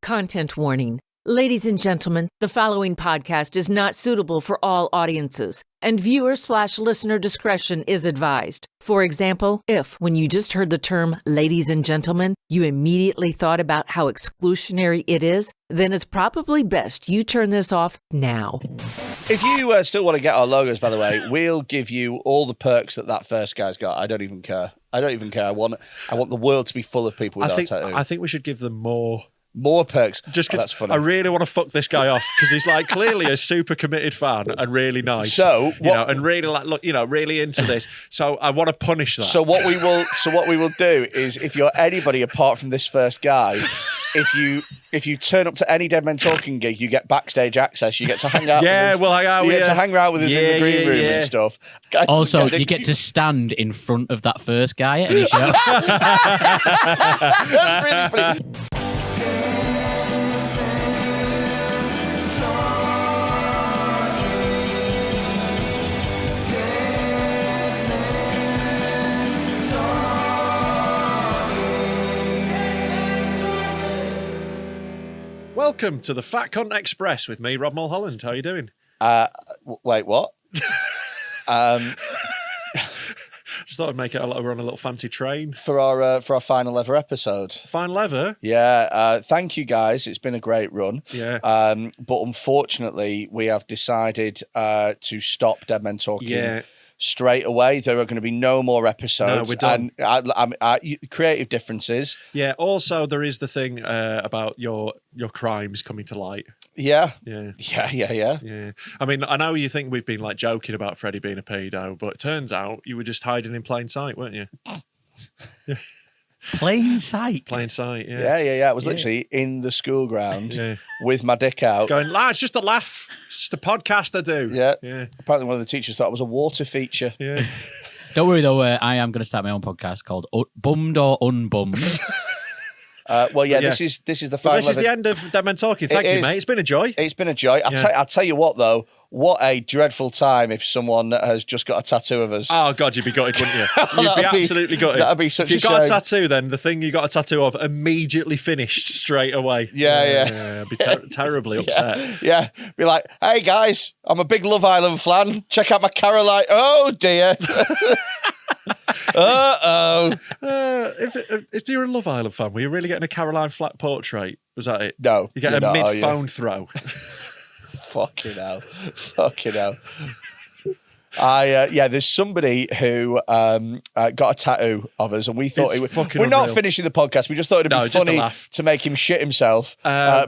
Content warning. Ladies and gentlemen, the following podcast is not suitable for all audiences, and viewer/listener discretion is advised. For example, if, when you just heard the term ladies and gentlemen, you immediately thought about how exclusionary it is, then it's probably best you turn this off now. If you still want to get our logos, by the way, we'll give you all the perks that first guy's got. I don't even care. I want the world to be full of people with our tattoo. I think we should give them more perks. Just because that's funny. I really want to fuck this guy off because he's like clearly a super committed fan and really nice. So and really really into this. So I want to punish that. So what we will do is, if you're anybody apart from this first guy, if you turn up to any Dead Men Talking gig, you get backstage access. You get to hang out. We'll hang out. You get to hang around with us in the green room and stuff. Guys, also, you get to stand in front of that first guy at any show. That's really funny. Welcome to the Fat Cunt Express with me, Rob Mulholland. How are you doing? Wait, what? Just thought I'd make it we're on a little fancy train for our final ever episode. Final ever? Yeah. Thank you guys. It's been a great run. Yeah. But unfortunately, we have decided to stop Dead Men Talking. Yeah. Straight away. There are going to be no more episodes. No, we're done. And creative differences. Yeah. Also, there is the thing about your crimes coming to light. Yeah. Yeah. Yeah. I mean, I know you think we've been like joking about Freddy being a pedo, but it turns out you were just hiding in plain sight, weren't you? Plain sight. Plain sight, yeah. Yeah. I was literally in the school ground with my dick out. Going, it's just a laugh. It's just a podcast I do. Yeah. Apparently one of the teachers thought it was a water feature. Yeah. Don't worry though, I am going to start my own podcast called Bummed or Unbummed. This is the final. This is the end of Dead Men Talking. Thank you, mate. It's been a joy. It's been a joy. I'll tell you what, though. What a dreadful time if someone has just got a tattoo of us. Oh, God, you'd be gutted, wouldn't you? You'd be absolutely gutted. That'd be such a shame. If you got a tattoo, then the thing you got a tattoo of immediately finished straight away. Yeah. I'd be terribly upset. Yeah. Be like, hey, guys, I'm a big Love Island fan. Check out my Caroline. Oh, dear. If you're a Love Island fan, were you really getting a Caroline Flack portrait? Was that it? No. You get a mid-phone throw. Fucking hell. There's somebody who got a tattoo of us, and we thought we're not finishing the podcast. We just thought it'd be funny to make him shit himself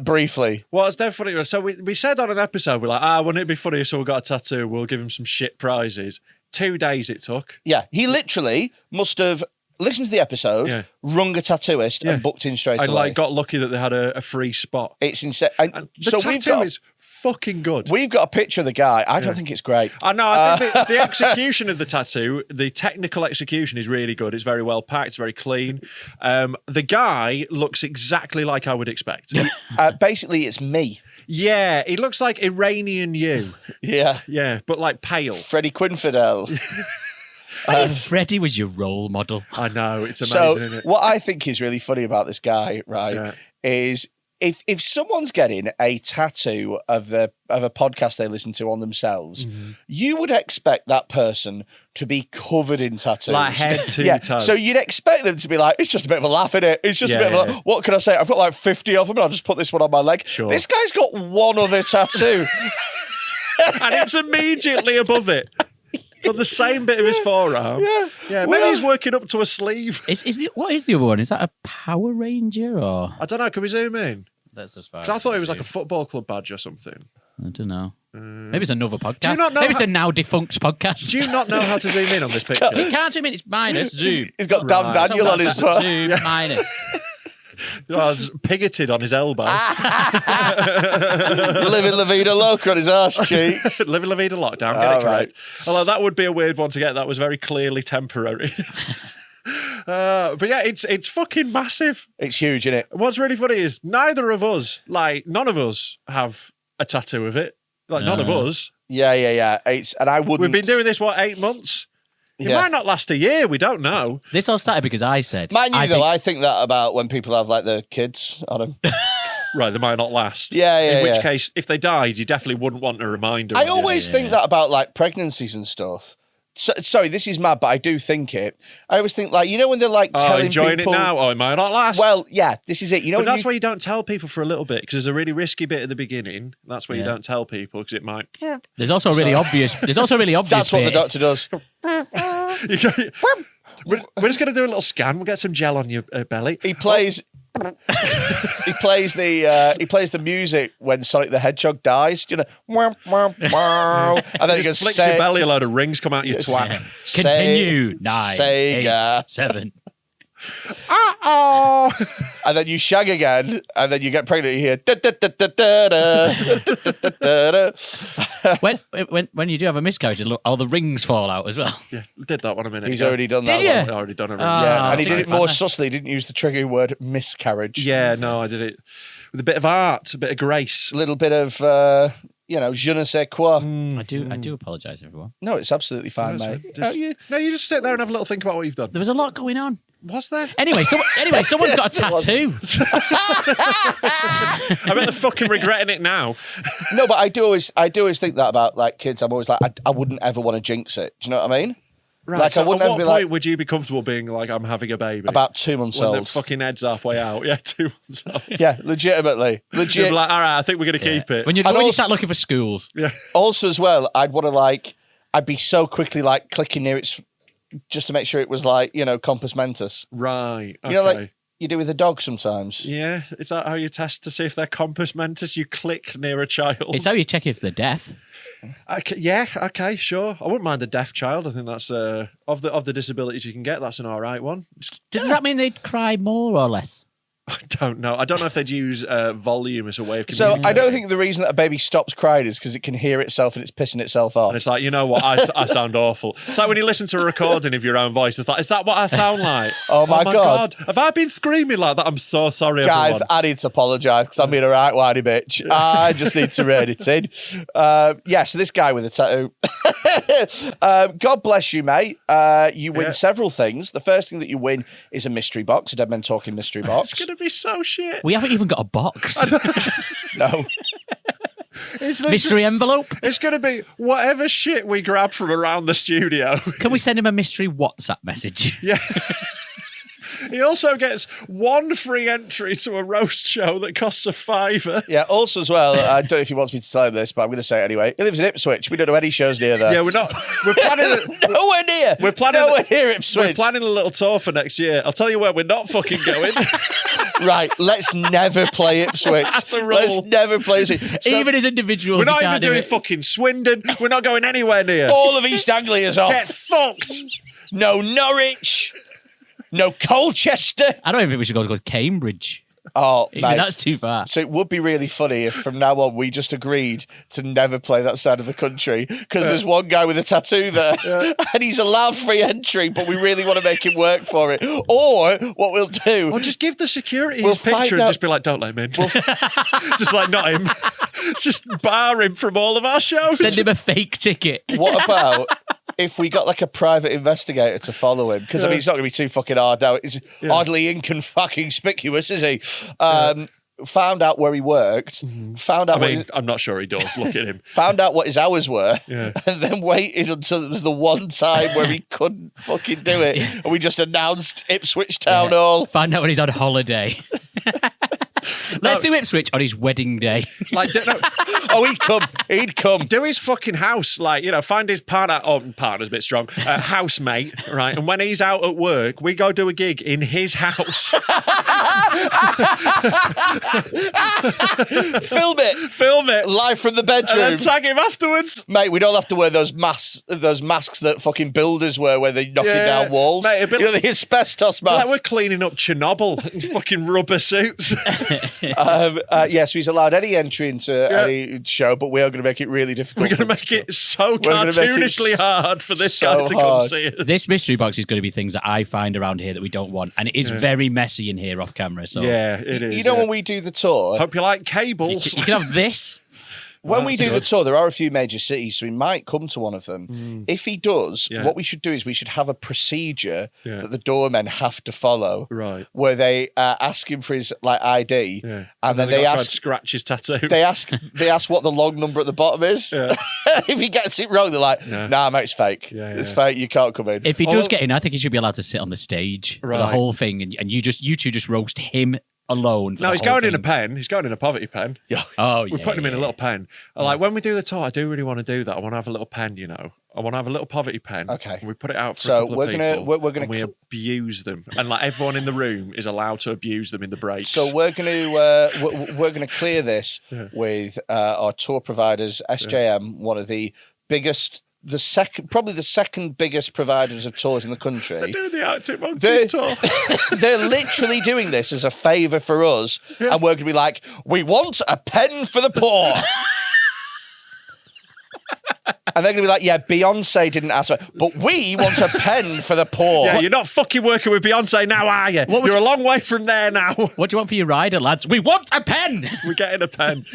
briefly. Well, it's definitely funny. So we said on an episode, we're like, wouldn't it be funny if someone got a tattoo? We'll give him some shit prizes. 2 days it took. Yeah, he literally must have listened to the episode, rung a tattooist, and booked in straight away. And got lucky that they had a free spot. It's insane. And the tattoo is fucking good. We've got a picture of the guy. I don't think it's great. I know. I think the execution of the tattoo, the technical execution is really good. It's very well packed. It's very clean. The guy looks exactly like I would expect. Basically, it's me. Yeah, he looks like Iranian you. Yeah, but like pale. Freddy Quinne Fidel. Freddy was your role model. I know, it's amazing, isn't it? What I think is really funny about this guy, right, is if someone's getting a tattoo of a podcast they listen to on themselves, you would expect that person to be covered in tattoos. Like head to toe. So you'd expect them to be like, it's just a bit of a laugh, innit? It's just a bit of a, what can I say? I've got like 50 of them and I'll just put this one on my leg. Sure. This guy's got one other tattoo. And it's immediately above it. It's on the same bit of his forearm. Yeah. Maybe he's working up to a sleeve. What is the other one? Is that a Power Ranger or? I don't know. Can we zoom in? That's as far. Because I thought it was like a football club badge or something. I don't know. Maybe it's another podcast. Do you not know Maybe it's a now defunct podcast. Do you not know how to zoom in on this picture? You can't zoom in. It's minus zoom. He's got Dan Daniel on his foot. Zoom minus. It's pigoted on his elbow. Living La Vida Loca on his arse cheeks. Living La Vida lockdown. Get it correct. Although that would be a weird one to get. That was very clearly temporary. But yeah, it's fucking massive. It's huge, isn't it? What's really funny is none of us have a tattoo of it. None of us. Yeah. And I wouldn't. We've been doing this, 8 months? It might not last a year. We don't know. This all started because I said. Mind you, I think that about when people have like their kids on them. Right, they might not last. Yeah, In which case, if they died, you definitely wouldn't want a reminder. I always think that about like pregnancies and stuff. Sorry, this is mad, but I do think it. I always think like, you know, when they're like telling enjoying people, it now. Oh, it might not last. Well, yeah, this is it. You know, but that's why you don't tell people for a little bit, because there's a really risky bit at the beginning. That's why you don't tell people, because it might. There's also a really obvious. There's also a really obvious. That's what the doctor does. We're just going to do a little scan. We'll get some gel on your belly. He plays. He plays the music when Sonic the Hedgehog dies. You know, and then he goes, flicks your belly, a load of rings come out your twat. Continue. 9, Sega. 8, 7. And then you shag again, and then you get pregnant. You hear when you do have a miscarriage, all the rings fall out as well. Yeah, did that one a minute. He's ago. already done that. Did you? One. Already done a ring. Yeah, and he did it more fun. subtly. He didn't use the triggering word miscarriage. Yeah, no, I did it with a bit of art, a bit of grace. A little bit of je ne sais quoi. I do apologise, everyone. No, it's absolutely fine, mate. You just sit there and have a little think about what you've done. There was a lot going on. Was there? Anyway, someone's got a tattoo. I bet they're fucking regretting it now. No, but I do always think that about like kids. I'm always like, I wouldn't ever want to jinx it. Do you know what I mean? Right. Like, So I wouldn't at ever what be point like, would you be comfortable being like, I'm having a baby? about 2 months when old. the fucking head's halfway out. Yeah, 2 months old. Yeah, legitimately. You'd be like, all right, I think we're going to keep it. When you start looking for schools. Yeah. Also, as well, I'd want to I'd be so quickly like clicking near its, just to make sure it was like, you know, compos mentis. Right. Okay. You know, like you do with a dog sometimes. Yeah, is that how you test to see if they're compos mentis? You click near a child. It's how you check if they're deaf. Yeah, okay, sure. I wouldn't mind a deaf child. I think that's of the disabilities you can get. That's an all right one. Does that mean they'd cry more or less? I don't know. I don't know if they'd use volume as a way of So communicating. I don't think the reason that a baby stops crying is because it can hear itself and it's pissing itself off. And it's like, you know what? I sound awful. It's like when you listen to a recording of your own voice. It's like, is that what I sound like? Oh my God. Have I been screaming like that? I'm so sorry, Guys, everyone. I need to apologise because I'm being a right whiny bitch. I just need to rein it in. So this guy with a tattoo. God bless you, mate. You win several things. The first thing that you win is a mystery box, a Dead Men Talking mystery box. It's going to be so shit. We haven't even got a box. No. Mystery envelope. It's going to be whatever shit we grab from around the studio. Can we send him a mystery WhatsApp message? Yeah. He also gets one free entry to a roast show that costs a £5. Yeah, also as well, I don't know if he wants me to tell him this, but I'm going to say it anyway. He lives in Ipswich. We don't know any shows near there. Yeah, we're planning Nowhere near. We're planning nowhere near Ipswich. We're planning a little tour for next year. I'll tell you where we're not fucking going. Right, let's never play Ipswich. That's a rule. Let's never play Ipswich. So, Even as individuals, We're not we even can't do doing it. fucking Swindon. We're not going anywhere near. all of East Anglia's off. Get fucked. No Norwich. No Colchester. I don't even think we should go to Cambridge. Oh, Even mate. that's too far. So it would be really funny if from now on we just agreed to never play that side of the country because there's one guy with a tattoo there and he's allowed free entry, but we really want to make him work for it. Or what we'll do... Or just give the security We'll his picture find and out- just be like, don't let him in. Just like, not him. Just bar him from all of our shows. Send him a fake ticket. What about if we got like a private investigator to follow him? Because I mean, he's not going to be too fucking hard now. He's hardly inconspicuous, is he? Found out where he worked. Found out. I'm not sure he does. Look at him. Found out what his hours were, Yeah. and then waited until it was the one time where he couldn't fucking do it, and we just announced Ipswich Town Hall. Find out when he's on holiday. Let's do Ipswich on his wedding day. Like, Oh, he'd come. do his fucking house, like, you know, find his partner, partner's a bit strong, housemate, right? And when he's out at work, we go do a gig in his house. Film it live from the bedroom. And then tag him afterwards. Mate, we'd all have to wear those masks that fucking builders wear where they're knocking down walls. Mate, a bit- you know, the asbestos masks. Like we're cleaning up Chernobyl in fucking rubber suits. So he's allowed any entry into any show, but we are going to make it really difficult. We're going to make it so gonna make it cartoonishly hard for this so guy to come hard. see us. This mystery box is going to be things that I find around here that we don't want. And it is very messy in here off camera. So Yeah, it is. You know when we do the tour, Hope you like cables. you can have this. when we do the tour, there are a few major cities, so he might come to one of them. If he does, what we should do is we should have a procedure that the doormen have to follow, right? Where they ask him for his ID, and then they ask scratch his tattoo. They ask what the log number at the bottom is. Yeah. If he gets it wrong, they're like, "Nah, mate, it's fake. It's fake. You can't come in." If he does get in, I think he should be allowed to sit on the stage for the whole thing, and you two just roast him alone. No, he's going in a pen. He's going in a poverty pen. Yeah. Oh, We're putting him in a little pen. Like when we do the tour, I do really want to do that. I want to have a little pen, you know. I want to have a little poverty pen. Okay. We put it out for so a couple we're of gonna people. we're gonna we abuse them, and like everyone in the room is allowed to abuse them in the breaks. So we're gonna clear this with our tour providers, SJM, one of the biggest. Probably the second biggest providers of tours in the country. They're doing the Arctic Monkeys tour. They're literally doing this as a favour for us, and we're going to be like, we want a pen for the poor. And they're going to be like, yeah, Beyonce didn't ask for it, but we want a pen for the poor. Yeah, you're not fucking working with Beyonce now, are you? You're a long way from there now. What do you want for your rider, lads? We want a pen! We're getting a pen.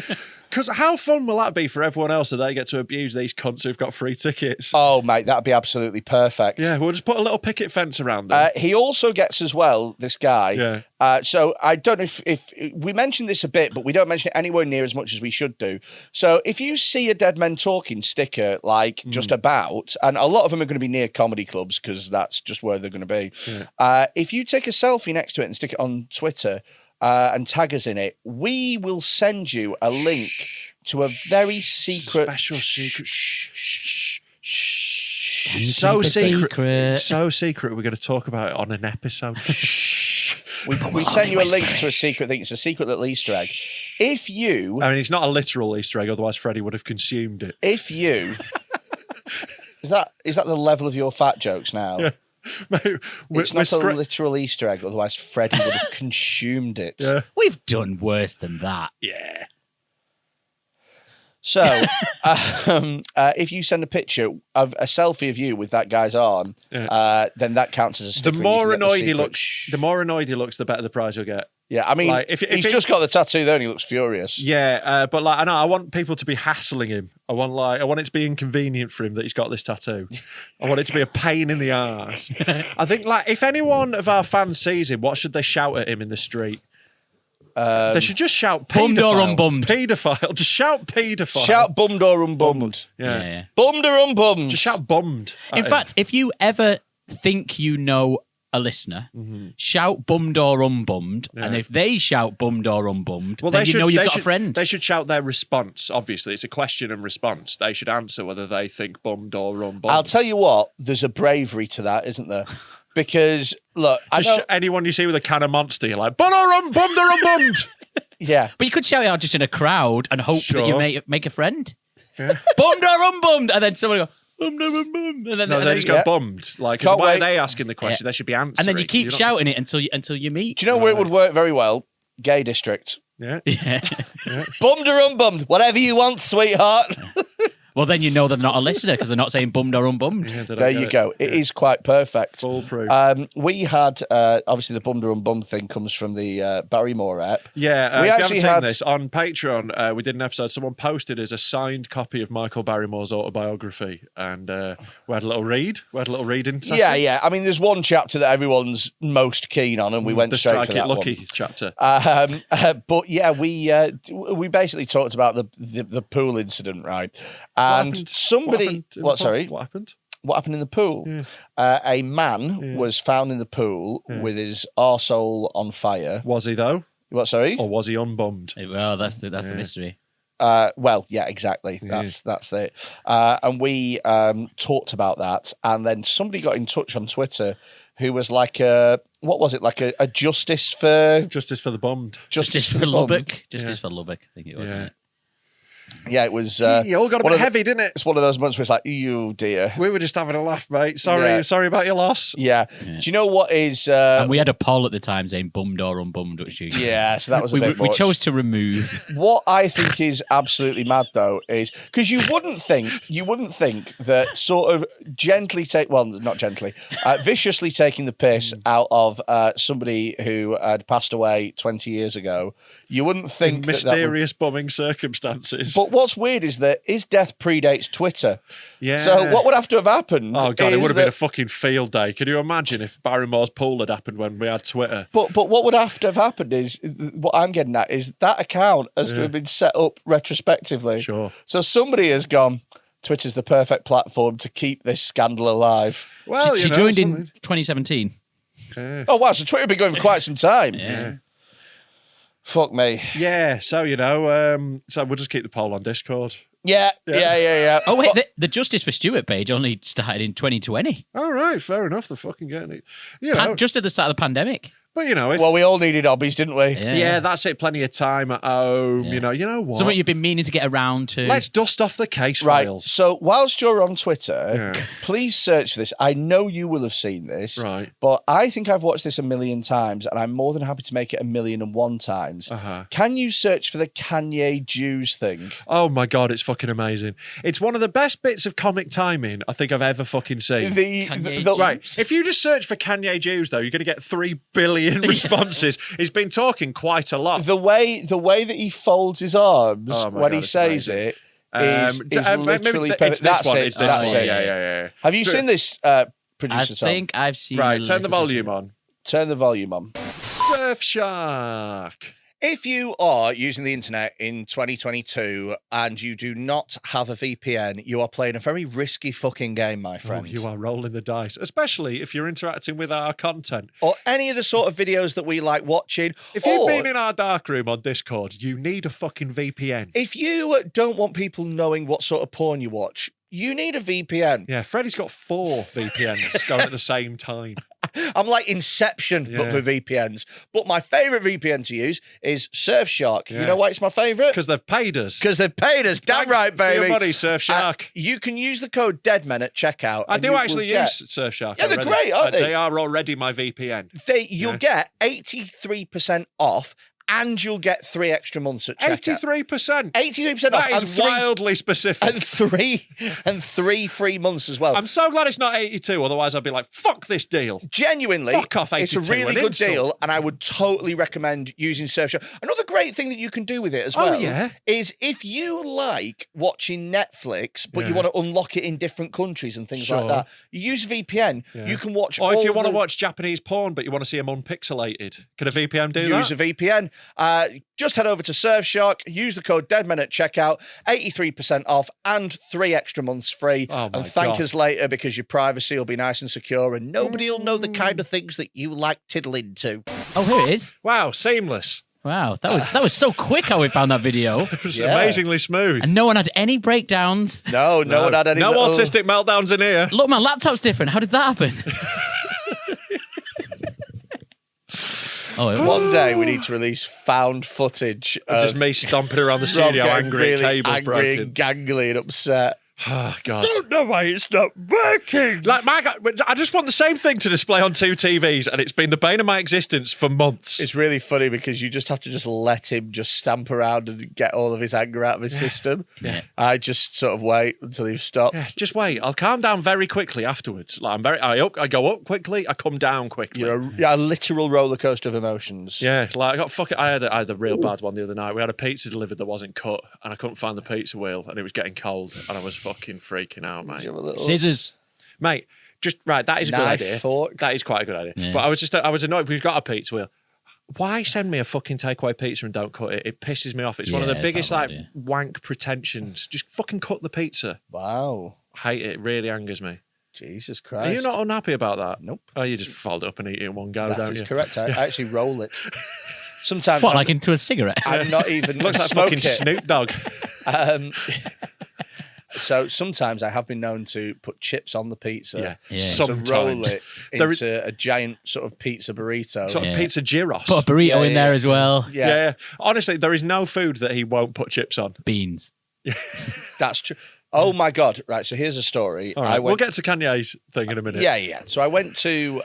Because how fun will that be for everyone else that they get to abuse these cunts who've got free tickets? Oh, mate, that'd be absolutely perfect. Yeah, we'll just put a little picket fence around them. He also gets as well, this guy. So I don't know if we mentioned this a bit, but we don't mention it anywhere near as much as we should do. So if you see a Dead Men Talking sticker, like just about, and a lot of them are going to be near comedy clubs because that's just where they're going to be. If you take a selfie next to it and stick it on Twitter, and tag us in it, we will send you a link to a very secret... Special secret. So secret. So secret, we're going to talk about it on an episode. We send you a link to a secret thing. It's a secret little Easter egg. If you... I mean, it's not a literal Easter egg, otherwise Freddie would have consumed it. If you... Is that the level of your fat jokes now? Yeah. Mate, it's not a literal Easter egg, otherwise Freddie would have consumed it. Yeah. We've done worse than that. Yeah. So, if you send a picture of a selfie of you with that guy's arm, then that counts as a sticker. The more annoyed he looks, the better the prize you'll get. Yeah, I mean, like, if he's just got the tattoo there and he looks furious. Yeah, but like, I want people to be hassling him. I want it to be inconvenient for him that he's got this tattoo. I want it to be a pain in the arse. I think, like, if any one of our fans sees him, what should they shout at him in the street? They should just shout bummed or unbummed. Paedophile. Just shout paedophile. Shout bummed or unbummed. Yeah. Bummed or unbummed. Just shout bummed. In fact, if you ever think you know a listener, shout bummed or unbummed, and if they shout bummed or unbummed, then you know you've got a friend. They should shout their response, obviously. It's a question and response. They should answer whether they think bummed or unbummed. I'll tell you what, there's a bravery to that, isn't there? Because, look, anyone you see with a can of Monster, you're like, bummed or unbummed. Yeah. But you could shout it out just in a crowd and hope that you make a friend. Yeah. Bummed or unbummed, and then someone go, bummed or unbummed. And then, they just go bummed. Like, why are they asking the question? They should be answering. And then you keep shouting it until you meet. Do you know where it would work very well? Gay district. Yeah. Bummed or unbummed, whatever you want, sweetheart. Well, then you know they're not a listener because they're not saying bummed or unbummed. Yeah, there you go. It is quite perfect. Foolproof. We had, obviously, the bummed or unbummed thing comes from the Barrymore app. Yeah, we actually haven't seen this, on Patreon, we did an episode, someone posted as a signed copy of Michael Barrymore's autobiography, and we had a little read. Into Yeah. I mean, there's one chapter that everyone's most keen on, and we went straight for that Lucky one. chapter. But yeah, we basically talked about the pool incident, right? And somebody... What happened? What happened in the pool? Yeah. A man was found in the pool with his arsehole on fire. Was he, though? What, sorry? Or was he unbummed? Well, that's the mystery. Well, yeah, exactly. That's it. And we talked about that, and then somebody got in touch on Twitter who was like what was it? Like a justice for the bummed. Justice for Lubbock. Justice for Lubbock, I think it was. Yeah. Yeah, it was. You all got a bit heavy, didn't it? It's one of those months where it's like, you dear. We were just having a laugh, mate. Sorry about your loss. Yeah. Do you know what is? And we had a poll at the time saying bummed or unbummed, which so that was a bit we much. chose to remove. What I think is absolutely mad, though, is because you wouldn't think that sort of viciously taking the piss out of somebody who had passed away 20 years ago. You wouldn't think in mysterious bumming circumstances. But what's weird is that his death predates Twitter. Yeah. So what would have to have happened? Oh, God, it would have been a fucking field day. Can you imagine if Barrymore's pool had happened when we had Twitter? But what would have to have happened is, what I'm getting at is that account has to have been set up retrospectively. Sure. So somebody has gone, Twitter's the perfect platform to keep this scandal alive. Well, she joined in 2017. Oh, wow. So Twitter had been going for quite some time. Yeah. Fuck me. Yeah, so, so we'll just keep the poll on Discord. Yeah. Oh, wait, the Justice for Stuart page only started in 2020. All right, fair enough. They're fucking getting it. Just at the start of the pandemic. But, if... Well, we all needed hobbies, didn't we? Yeah, that's it. Plenty of time at home. Yeah. You know what? Something you've been meaning to get around to. Let's dust off the case files. So whilst you're on Twitter, please search for this. I know you will have seen this, right? But I think I've watched this 1,000,000 times, and I'm more than happy to make it 1,000,001 times. Can you search for the Kanye Jews thing? Oh my God, it's fucking amazing. It's one of the best bits of comic timing I think I've ever fucking seen. Right. If you just search for Kanye Jews, though, you're going to get 3 billion responses. He's been talking quite a lot. The way that he folds his arms when he says amazing. it is literally perfect. That's it. Yeah. Have you seen this, producer Tom? I think I've seen. Right, turn the volume on. Turn the volume on. Surfshark. If you are using the internet in 2022 and you do not have a VPN, you are playing a very risky fucking game, my friend. Oh, you are rolling the dice, especially if you're interacting with our content. Or any of the sort of videos that we like watching. If you've been in our dark room on Discord, you need a fucking VPN. If you don't want people knowing what sort of porn you watch, you need a VPN. Yeah, Freddie's got 4 VPNs going at the same time. I'm like Inception, but for VPNs. But my favourite VPN to use is Surfshark. You know why it's my favourite? Because they've paid us. Damn right, baby. For your money, Surfshark. You can use the code DEADMEN at checkout. I do actually use Surfshark. Yeah, they're great, aren't they? They are already my VPN. You'll get 83% off. And you'll get 3 extra months at checkout. 83%. 83% off. That is wildly specific. And three free months as well. I'm so glad it's not 82. Otherwise, I'd be like, fuck this deal. Genuinely, fuck off 82. It's a really good deal, and I would totally recommend using Surfshark. Another great thing that you can do with it as well is if you like watching Netflix, but you want to unlock it in different countries and things like that, you use VPN. You can watch. Or if you want to watch Japanese porn, but you want to see them unpixelated, can a VPN do that? Use a VPN. Just head over to Surfshark, use the code DEADMEN at checkout, 83% off and 3 extra months free. And thank us later because your privacy will be nice and secure and nobody will know the kind of things that you like tiddling to. Oh, here it is. Wow, seamless. Wow, that was so quick how we found that video. It was amazingly smooth. And no one had any breakdowns. No one had any. No autistic meltdowns in here. Look, my laptop's different. How did that happen? One day we need to release found footage of just me stomping around the studio, angry at cables broken, and gangly and upset. Oh, God. Don't know why it's not working. Like, I just want the same thing to display on 2 TVs, and it's been the bane of my existence for months. It's really funny because you just have to just let him just stamp around and get all of his anger out of his system. Yeah. I just sort of wait until he stops. Yeah, just wait. I'll calm down very quickly afterwards. Like I go up quickly, I come down quickly. You're a literal roller coaster of emotions. Yeah, like I had a real bad one the other night. We had a pizza delivered that wasn't cut, and I couldn't find the pizza wheel, and it was getting cold, and I was fucking freaking out, mate. Scissors. Mate, just right, that is a good idea. Fork. That is quite a good idea. Yeah. But I was annoyed. We've got a pizza wheel. Why send me a fucking takeaway pizza and don't cut it? It pisses me off. It's one of the biggest wank pretensions. Just fucking cut the pizza. Wow. I hate it. It really angers me. Jesus Christ. Are you not unhappy about that? Nope. Oh, you just fold it up and eat it in one go, don't you? That is correct. I actually roll it. Sometimes. What, like into a cigarette? I'm not even. Looks like fucking Snoop Dogg. So sometimes I have been known to put chips on the pizza. Yeah. To roll it into a giant sort of pizza burrito. Sort of pizza gyros. Put a burrito in there as well. Yeah. Honestly, there is no food that he won't put chips on. Beans. That's true. Oh my God. Right. So here's a story. All right, we'll get to Kanye's thing in a minute. Yeah. So I went to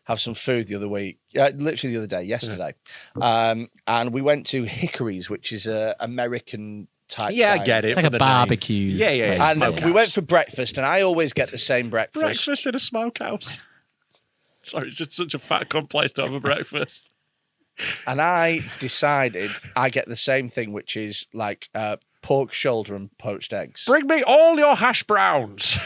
have some food the other week. Literally the other day, yesterday. And we went to Hickory's, which is an American type. Yeah, I get it. It's like a barbecue. Yeah. And we went for breakfast, and I always get the same breakfast. Breakfast in a smokehouse. Sorry, it's just such a fat cunt place to have a breakfast. And I decided I get the same thing, which is like pork shoulder and poached eggs. Bring me all your hash browns.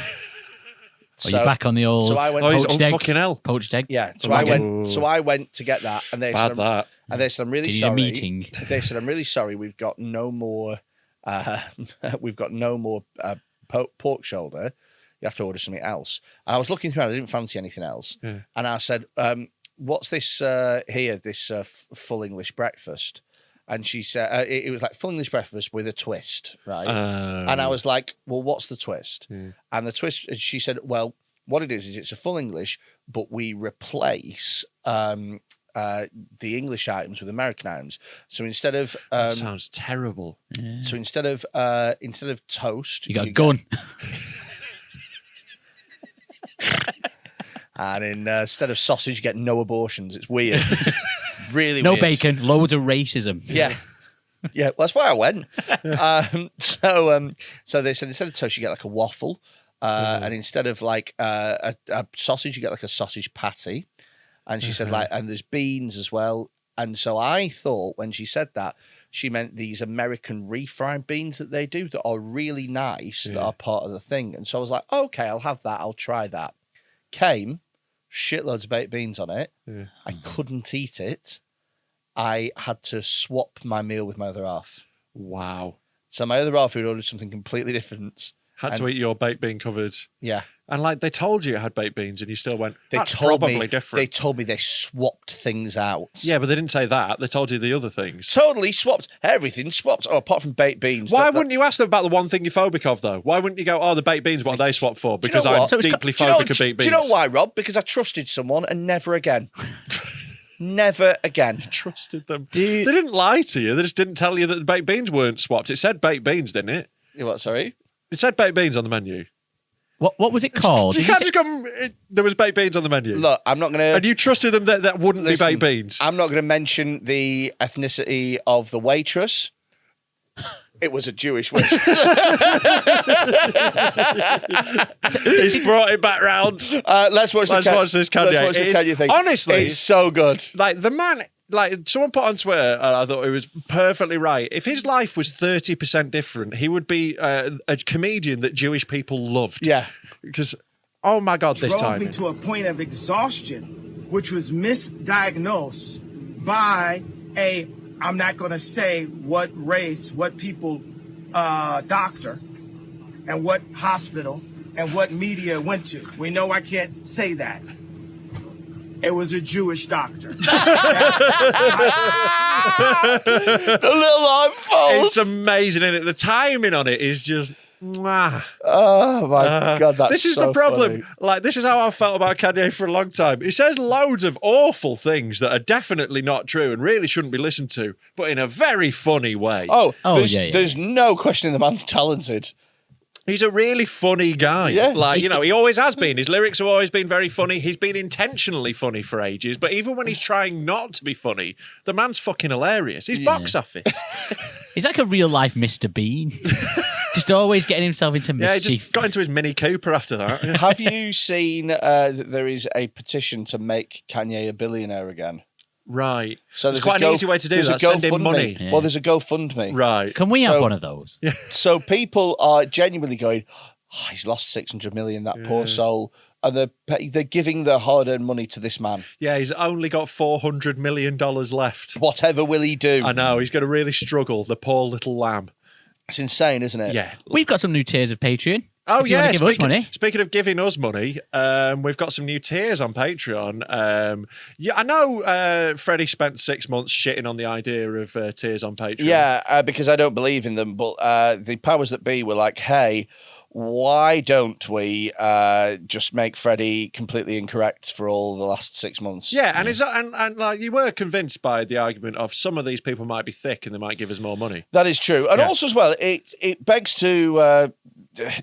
You're back on the old poached egg. Fucking hell. Poached egg. Yeah, so I went to get that, and they said, I'm really sorry. A meeting. They said, I'm really sorry. We've got no more. Pork shoulder. You have to order something else. And I was looking through, and I didn't fancy anything else. Yeah. And I said, "What's this here? This full English breakfast?" And she said, "It was like full English breakfast with a twist, right?" And I was like, "Well, what's the twist?" And the twist, she said, "Well, what it is it's a full English, but we replace the English items with American items. So instead of sounds terrible. Yeah. So instead of toast, you got a gun." And instead of sausage, you get no abortions. It's weird. Really no weird. Bacon, loads of racism. Yeah. Yeah, well, that's why I went. So they said instead of toast, you get like a waffle. And instead of like a sausage, you get like a sausage patty. And she said and there's beans as well. And so I thought when she said that, she meant these American refried beans that they do that are really nice, that are part of the thing. And so I was like, okay, I'll have that. I'll try that. Came, shitloads of baked beans on it. Yeah. I couldn't eat it. I had to swap my meal with my other half. Wow. So my other half, who ordered something completely different, had to eat your baked bean covered. Yeah. And like they told you it had baked beans and you still went, that's probably different. They told me they swapped things out. Yeah, but they didn't say that. They told you the other things. Totally swapped. Everything swapped. Oh, apart from baked beans. Why wouldn't you ask them about the one thing you're phobic of, though? Why wouldn't you go, oh, the baked beans, what are they swapped for? Because I'm deeply phobic of baked beans. Do you know why, Rob? Because I trusted someone and never again. Never again. You trusted them. They didn't lie to you. They just didn't tell you that the baked beans weren't swapped. It said baked beans, didn't it? What, sorry? It said baked beans on the menu. What was it called? You can't just come. There was baked beans on the menu. Look, I'm not going to. And you trusted them that wouldn't be baked beans. I'm not going to mention the ethnicity of the waitress. It was a Jewish waitress. He's brought it back round. Let's watch this Kanye. Let's watch this Kanye thing. Honestly, it's so good. Like the man. Like someone put on Twitter, and I thought it was perfectly right. If his life was 30% different, he would be a comedian that Jewish people loved. Yeah. Because, oh my God, this time. Drove me to a point of exhaustion, which was misdiagnosed by I'm not going to say what race, what people, doctor, and what hospital, and what media went to. We know I can't say that. It was a Jewish doctor. The little arm folds. It's amazing, isn't it? The timing on it is just... Mwah. Oh my God, that's This is so the problem. Funny. Like, this is how I felt about Kanye for a long time. He says loads of awful things that are definitely not true and really shouldn't be listened to, but in a very funny way. There's no questioning the man's talented. He's a really funny guy. Yeah. Like, he always has been. His lyrics have always been very funny. He's been intentionally funny for ages. But even when he's trying not to be funny, the man's fucking hilarious. He's box office. He's like a real life Mr. Bean. Just always getting himself into mischief. Yeah, he just got into his Mini Cooper after that. Have you seen that there is a petition to make Kanye a billionaire again? Right. So there's quite an easy way to do that. Send him money. Yeah. Well, there's a GoFundMe. Right. Can we have one of those? Yeah. So people are genuinely going, oh, he's lost 600 million, that poor soul. And they're giving their hard-earned money to this man. Yeah, he's only got $400 million left. Whatever will he do? I know. He's going to really struggle, the poor little lamb. It's insane, isn't it? Yeah. We've got some new tiers of Patreon. Oh, yeah. Give us money. Speaking of giving us money, we've got some new tiers on Patreon. I know Freddie spent 6 months shitting on the idea of tiers on Patreon. Yeah, because I don't believe in them. But the powers that be were like, hey, why don't we just make Freddie completely incorrect for all the last 6 months? Yeah, and like you were convinced by the argument of some of these people might be thick and they might give us more money. That is true. And also as well, it begs to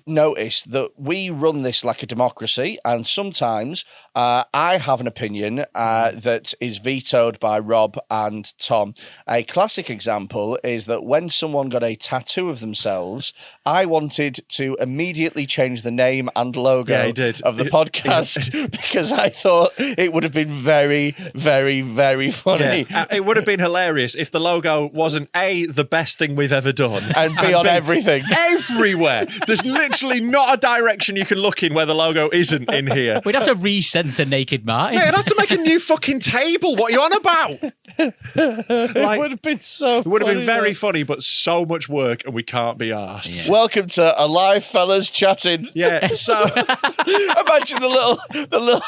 notice that we run this like a democracy, and sometimes I have an opinion that is vetoed by Rob and Tom. A classic example is that when someone got a tattoo of themselves, I wanted to immediately change the name and logo of the podcast because I thought it would have been very, very, very funny. Yeah. It would have been hilarious if the logo wasn't A, the best thing we've ever done, and B, on everything. Everywhere. There's literally not a direction you can look in where the logo isn't in here. We'd have to re-censor Naked Martin. Mate, I'd have to make a new fucking table. What are you on about? It would have been so It would have been very funny, but so much work, and we can't be arsed. Yeah. Welcome to Alive Fellas Chatting. Yeah, so imagine the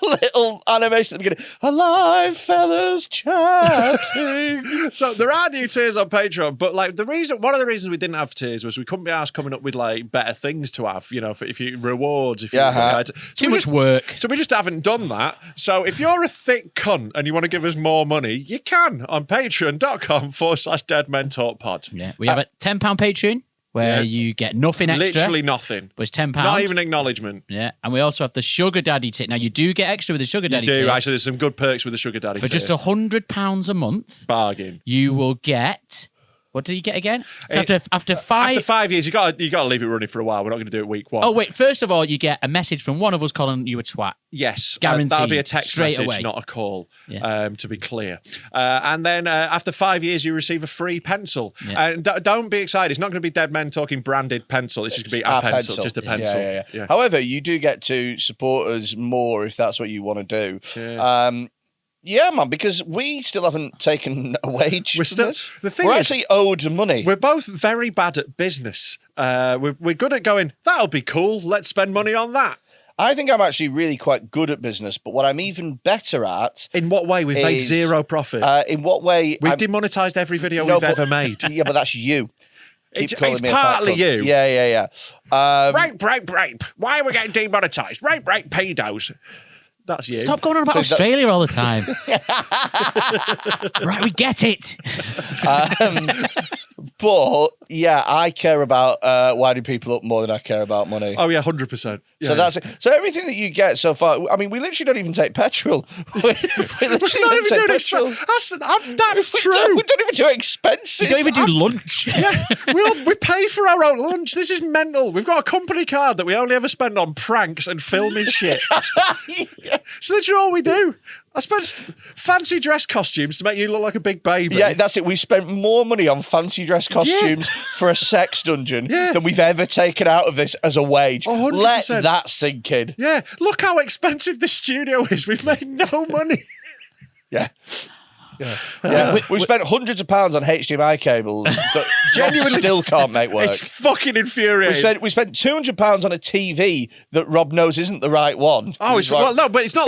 little animation at the beginning. Alive Fellas Chatting. So there are new tiers on Patreon, but like one of the reasons we didn't have tiers was we couldn't be asked coming up with like better things to have, if you rewards, if you too much work. So we just haven't done that. So if you're a thick cunt and you want to give us more money, you can on patreon.com/deadmentalkpod. Yeah, we have a £10 Patreon where you get nothing extra. Literally nothing. But it's £10. Not even acknowledgement. Yeah, and we also have the Sugar Daddy tier. Now, you do get extra with the Sugar Daddy tier. Actually, there's some good perks with the Sugar Daddy For tier. just £100 a month. Bargain. You will get... What do you get again? So after 5 years, you got to leave it running for a while. We're not going to do it week one. Oh, wait. First of all, you get a message from one of us calling you a twat. Yes. Guaranteed. That'll be a text straight message, away. not a call, to be clear. And then after 5 years, you receive a free pencil. Yeah. And don't be excited. It's not going to be Dead Men Talking branded pencil. It's just going to be a pencil, just a pencil. Yeah. However, you do get to support us more if that's what you want to do. Yeah. Yeah, man, because we still haven't taken a wage. We're actually owed money. We're both very bad at business. We're good at going, that'll be cool, let's spend money on that. I think I'm actually really quite good at business, but what I'm even better at... In what way? We've made zero profit. In what way... We've demonetised every video we've ever made. Yeah, but that's you. It's partly you. Yeah. Rape. Why are we getting demonetised? Rape, pedos. That's you. Stop going on about Australia all the time. Right, we get it. But yeah, I care about winding people up more than I care about money. Oh yeah, 100%. Yeah, so that's it. So everything that you get so far, I mean, we literally don't even take petrol. we literally don't take petrol. That's true. We don't even do expenses. We don't even do lunch. Yeah, we pay for our own lunch. This is mental. We've got a company card that we only ever spend on pranks and filming shit. So that's all we do. I spent fancy dress costumes to make you look like a big baby. Yeah, that's it. We spent more money on fancy dress costumes for a sex dungeon than we've ever taken out of this as a wage. 100%. Let that sink in. Yeah, look how expensive this studio is. We've made no money. Yeah. We've spent hundreds of pounds on HDMI cables that genuinely still can't make work. It's fucking infuriating. We spent £200 on a TV that Rob knows isn't the right one. Oh, but it's not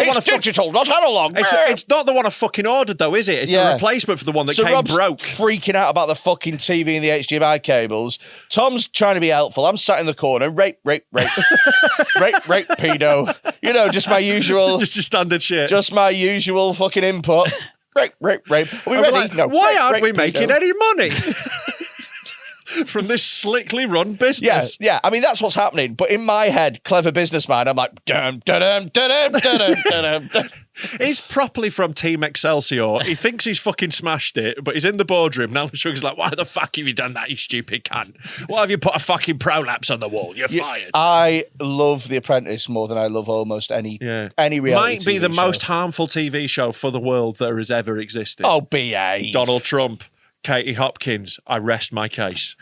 the one. It's digital, not analog. It's not the one I fucking ordered, though, is it? It's the replacement for the one that came Rob's broke. Freaking out about the fucking TV and the HDMI cables. Tom's trying to be helpful. I'm sat in the corner. Rape, pedo. Just my usual. Just your standard shit. Just my usual fucking input. Rape. Are we ready? Like, no. Why aren't we making any money from this slickly run business? Yeah. I mean, that's what's happening. But in my head, clever businessman, I'm like, dum. He's properly from Team Excelsior. He thinks he's fucking smashed it, but he's in the boardroom. Now the sugar's like, why the fuck have you done that, you stupid cunt? Why have you put a fucking prolapse on the wall? You're fired. I love The Apprentice more than I love almost any reality Might be TV the show. most harmful TV show for the world that has ever existed. Oh, BA. Donald Trump, Katie Hopkins, I rest my case.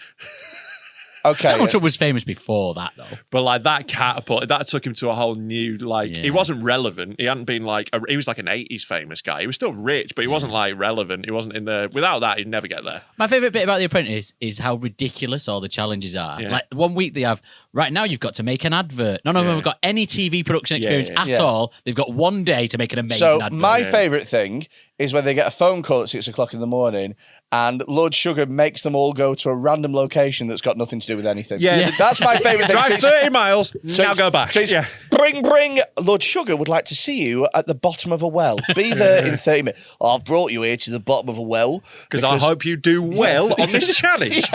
Okay. Donald Trump was famous before that, though. But like that catapult, that took him to a whole new, he wasn't relevant. He hadn't been he was like an 80s famous guy. He was still rich, but he wasn't like relevant. He wasn't in the, without that, he'd never get there. My favourite bit about The Apprentice is how ridiculous all the challenges are. Yeah. Like 1 week they have, right now you've got to make an advert. None of them have got any TV production experience at all. They've got 1 day to make an amazing advert. So my favourite thing is when they get a phone call at 6 o'clock in the morning and Lord Sugar makes them all go to a random location that's got nothing to do with anything. Yeah. That's my favourite thing. Drive 30 miles, now go back. So bring, Lord Sugar would like to see you at the bottom of a well. Be there in 30 minutes. I've brought you here to the bottom of a well. Because I hope you do well on this challenge.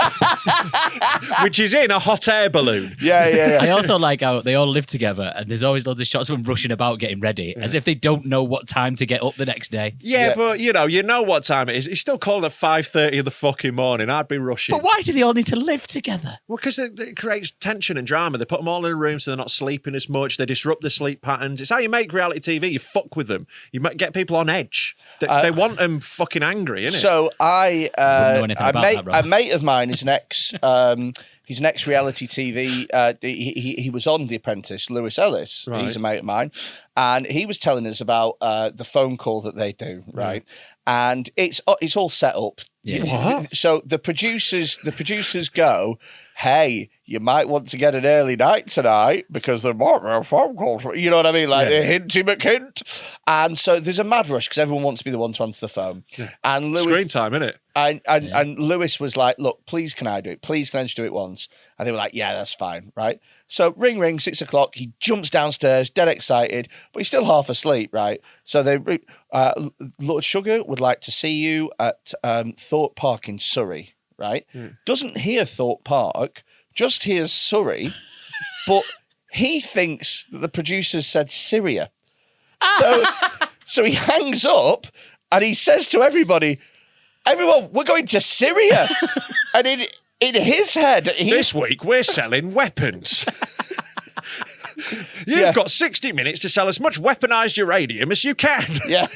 Which is in a hot air balloon. Yeah. I also like how they all live together and there's always loads of shots of them rushing about getting ready, as if they don't know what time to get up the next day. Yeah, but you know what time it is. He's still calling at 5:30 in the fucking morning. I'd be rushing. But why do they all need to live together? Well, because it creates tension and drama. They put them all in a room so they're not sleeping as much. They disrupt the sleep patterns. It's how you make reality TV. You fuck with them. You might get people on edge. They want them fucking angry, innit? So a mate of mine is he's an ex-reality TV. He was on The Apprentice, Lewis Ellis. Right. He's a mate of mine. And he was telling us about the phone call that they do, right? And it's all set up. Yeah. What? So the producers go, hey, you might want to get an early night tonight because there might be a phone call. You know what I mean? Like a hinty McHint. And so there's a mad rush because everyone wants to be the one to answer the phone. Yeah. And Lewis, screen time, innit? And Lewis was like, look, please can I do it? Please can I just do it once? And they were like, yeah, that's fine, right? So ring, 6:00. He jumps downstairs, dead excited, but he's still half asleep, right? So Lord Sugar would like to see you at Thorpe Park in Surrey, right? Doesn't hear Thorpe Park, just hears Surrey, but he thinks that the producers said Syria. So he hangs up and he says to everybody, everyone, we're going to Syria. And in his head, this week we're selling weapons. You've got 60 minutes to sell as much weaponized uranium as you can. Yeah.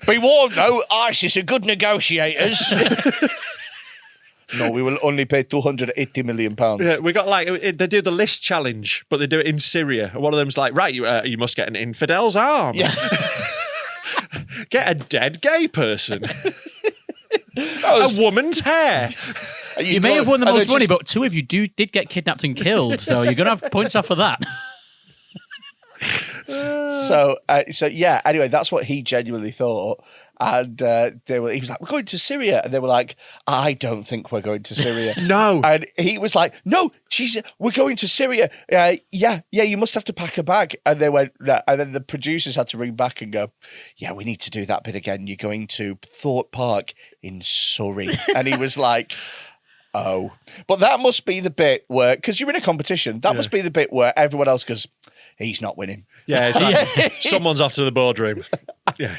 Be warned, though, ISIS are good negotiators. No, we will only pay £280 million. Yeah, we got they do the list challenge, but they do it in Syria. And one of them's like, right, you must get an infidel's arm. Yeah. Get a dead gay person. A woman's hair. You may have won the most money, but two of you did get kidnapped and killed, so you're going to have points off for that. So yeah, anyway, that's what he genuinely thought. And he was like, we're going to Syria. And they were like, I don't think we're going to Syria. No. And he was like, no, we're going to Syria. Yeah, you must have to pack a bag. And they went, no. And then the producers had to ring back and go, yeah, we need to do that bit again. You're going to Thorpe Park in Surrey. And he was like, oh. But that must be the bit where, because you're in a competition, that must be the bit where everyone else goes, he's not winning. Yeah, it's like, someone's off to the boardroom. Yeah,